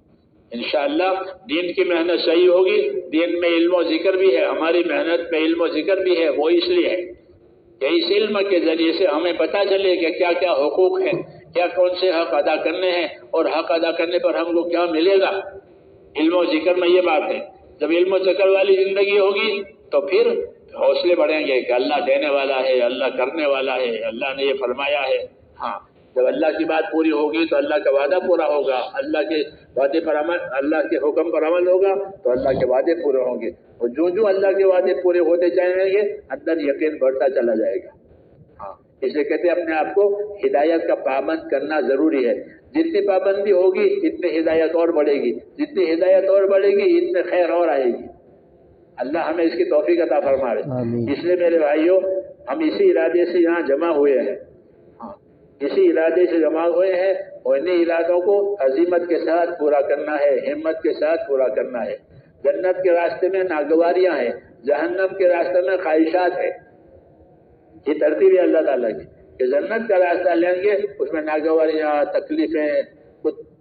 انشاءاللہ دین کی محنت صحیح ہوگی۔ دین میں علم و ذکر بھی ہے، ہماری محنت میں علم و ذکر بھی ہے، وہ اس لیے ہے کہ اس علم کے ذریعے سے ہمیں پتہ چلے کہ کیا کیا حقوق ہیں، کیا کون سے حق ادا کرنے ہیں اور حق ادا کرنے پر ہم کو کیا ملے گا۔ علم و ذکر میں یہ بات ہے۔ جب علم و ذکر والی زندگی ہوگی تو پھر حوصلے بڑھیں گے کہ اللہ دینے والا ہے، اللہ کرنے والا ہے، اللہ نے یہ فرمایا ہے۔ ہاں، جب اللہ کی بات پوری ہوگی تو اللہ کا وعدہ پورا ہوگا، اللہ کے وعدے پر عمل، اللہ کے حکم پر عمل ہوگا تو اللہ کے وعدے پورے ہوں گے، اور جو اللہ کے وعدے پورے ہوتے جائیں گے اندر یقین بڑھتا چلا جائے گا۔ ہاں، اس لیے کہتے ہیں اپنے آپ کو ہدایت کا پابند کرنا ضروری ہے۔ جتنی پابندی ہوگی اتنی ہدایت اور بڑھے گی، جتنی ہدایت اور بڑھے گی اتنے خیر اور آئے گی۔ اللہ ہمیں اس کی توفیق عطا فرمائے۔ اس لیے میرے بھائیوں، ہم اسی ارادے سے یہاں جمع ہوئے ہیں، اسی ارادے سے جمع ہوئے ہیں اور انہیں ارادوں کو عزیمت کے ساتھ پورا کرنا ہے، ہمت کے ساتھ پورا کرنا ہے۔ جنت کے راستے میں ناگواریاں ہیں، جہنم کے راستے میں خواہشات ہیں۔ یہ ترتیب ہے اللہ تعالیٰ کی کہ جنت کا راستہ لیں گے، اس میں ناگواریاں، تکلیفیں،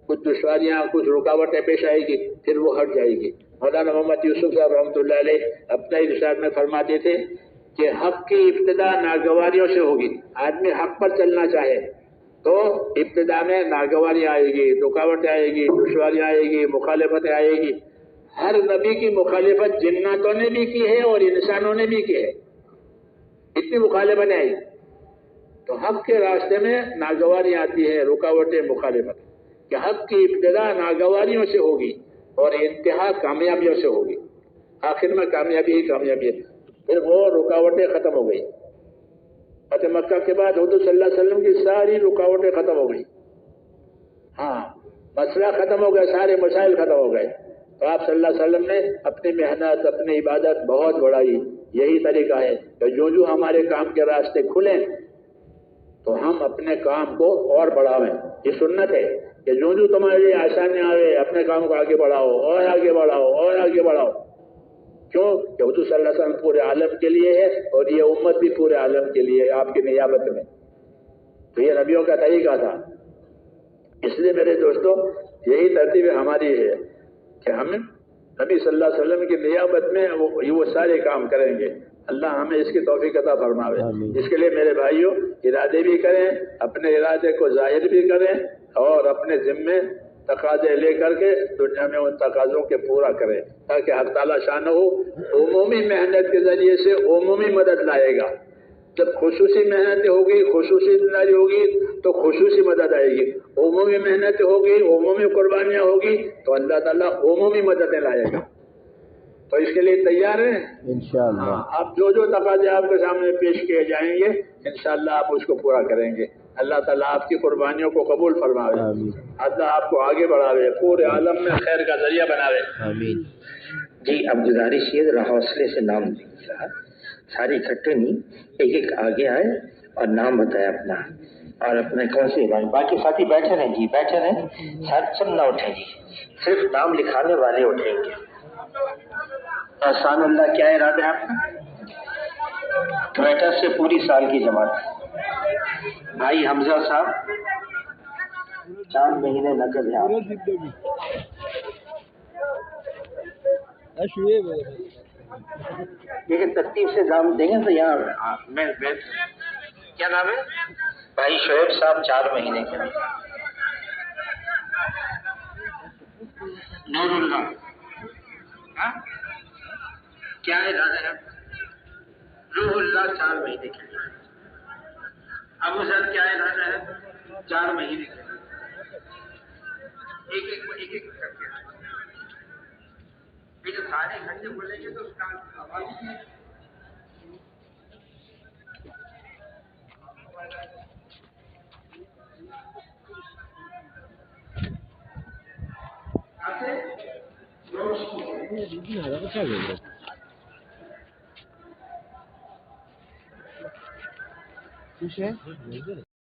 کچھ دشواریاں، کچھ رکاوٹیں پیش آئے گی، پھر وہ ہٹ جائے گی۔ مولانا محمد یوسف صاحب رحمۃ اللہ علیہ اپنے ارشاد میں فرماتے تھے کہ حق کی ابتدا ناگواریوں سے ہوگی۔ آدمی حق پر چلنا چاہے تو ابتدا میں ناگواریاں آئے گی، رکاوٹیں آئے گی، دشواریاں آئے گی، مخالفتیں آئے گی۔ ہر نبی کی مخالفت جناتوں نے بھی کی ہے اور انسانوں نے بھی کی ہے، اتنی مخالفتیں آئی۔ تو حق کے راستے میں ناگواریاں آتی ہے، رکاوٹیں، مخالفت، کہ حق کی ابتدا ناگواریوں سے ہوگی اور انتہا کامیابیوں سے ہوگی۔ آخر میں کامیابی ہی کامیابی ہے۔ پھر وہ رکاوٹیں ختم ہو گئی۔ فتح مکہ کے بعد حضور صلی اللہ علیہ وسلم کی ساری رکاوٹیں ختم ہو گئی۔ ہاں، مسئلہ ختم ہو گیا، سارے مسائل ختم ہو گئے۔ تو آپ صلی اللہ علیہ وسلم نے اپنی محنت، اپنی عبادت بہت بڑھائی۔ یہی طریقہ ہے کہ جو ہمارے کام کے راستے کھلیں تو ہم اپنے کام کو اور بڑھاویں۔ یہ سنت ہے کہ جو تمہارے لیے آسانی آئے اپنے کام کو آگے بڑھاؤ اور آگے بڑھاؤ اور آگے بڑھاؤ۔ کیوں کہ حضور صلی اللہ علیہ وسلم پورے عالم کے لیے ہے اور یہ امت بھی پورے عالم کے لیے ہے آپ کی نیابت میں۔ تو یہ نبیوں کا طریقہ تھا۔ اس لیے میرے دوستوں یہی ترتیب ہماری ہے کہ ہم نبی صلی اللہ علیہ وسلم کی نیابت میں وہ سارے کام کریں گے۔ اللہ ہمیں اس کی توفیق عطا فرماوے۔ اس کے لیے میرے بھائیوں ارادے بھی کریں، اپنے ارادے کو ظاہر بھی کریں اور اپنے ذمے تقاضے لے کر کے دنیا میں ان تقاضوں کے پورا کریں تاکہ حق تعالیٰ شانہ عمومی محنت کے ذریعے سے عمومی مدد لائے گا۔ جب خصوصی محنت ہوگی، خصوصی ذمہ ہوگی تو خصوصی مدد آئے گی۔ عمومی محنت ہوگی، عمومی قربانیاں ہوگی تو اللہ تعالیٰ عمومی مددیں لائے گا۔ تو اس کے لیے تیار ہیں انشاءاللہ؟ آپ جو تقاضے آپ کے سامنے پیش کیے جائیں گے انشاءاللہ آپ اس کو پورا کریں گے۔ اللہ تعالیٰ آپ کی قربانیوں کو قبول فرماوے، اللہ آپ کو آگے بڑھاوے، پورے عالم میں خیر کا ذریعہ بناوے۔ آمین۔ جی اب گزارش یہ ذرا حوصلے سے نام لکھیے، سارے اکٹھے نہیں، ایک ایک آگے آئے اور نام بتائے اپنا اور اپنے کون سے علاج۔ باقی ساتھی بیٹھے رہیں جی، بیٹھے رہیں، سب نہ اٹھیں جی، صرف نام لکھانے والے اٹھیں گے۔ احسان اللہ کیا ارادہ ہے آپ کا؟ کوئٹہ سے پوری سال کی جماعت۔ بھائی حمزہ صاحب 4 مہینے نقد ہے آپ۔ لیکن ترتیب سے نام دیں گے تو یہاں میں کیا نام ہے؟ بھائی شعیب صاحب 4 مہینے کے۔ نور اللہ کیا ارادہ ہے؟ روح اللہ 4 مہینے کے لیے۔ ابو سر کیا ارادہ ہے؟ 4 مہینے کے لیے۔ ایک ایک کر کے لیکن سارے گھنٹے بولیں گے تو اس کا آواز خوش ہے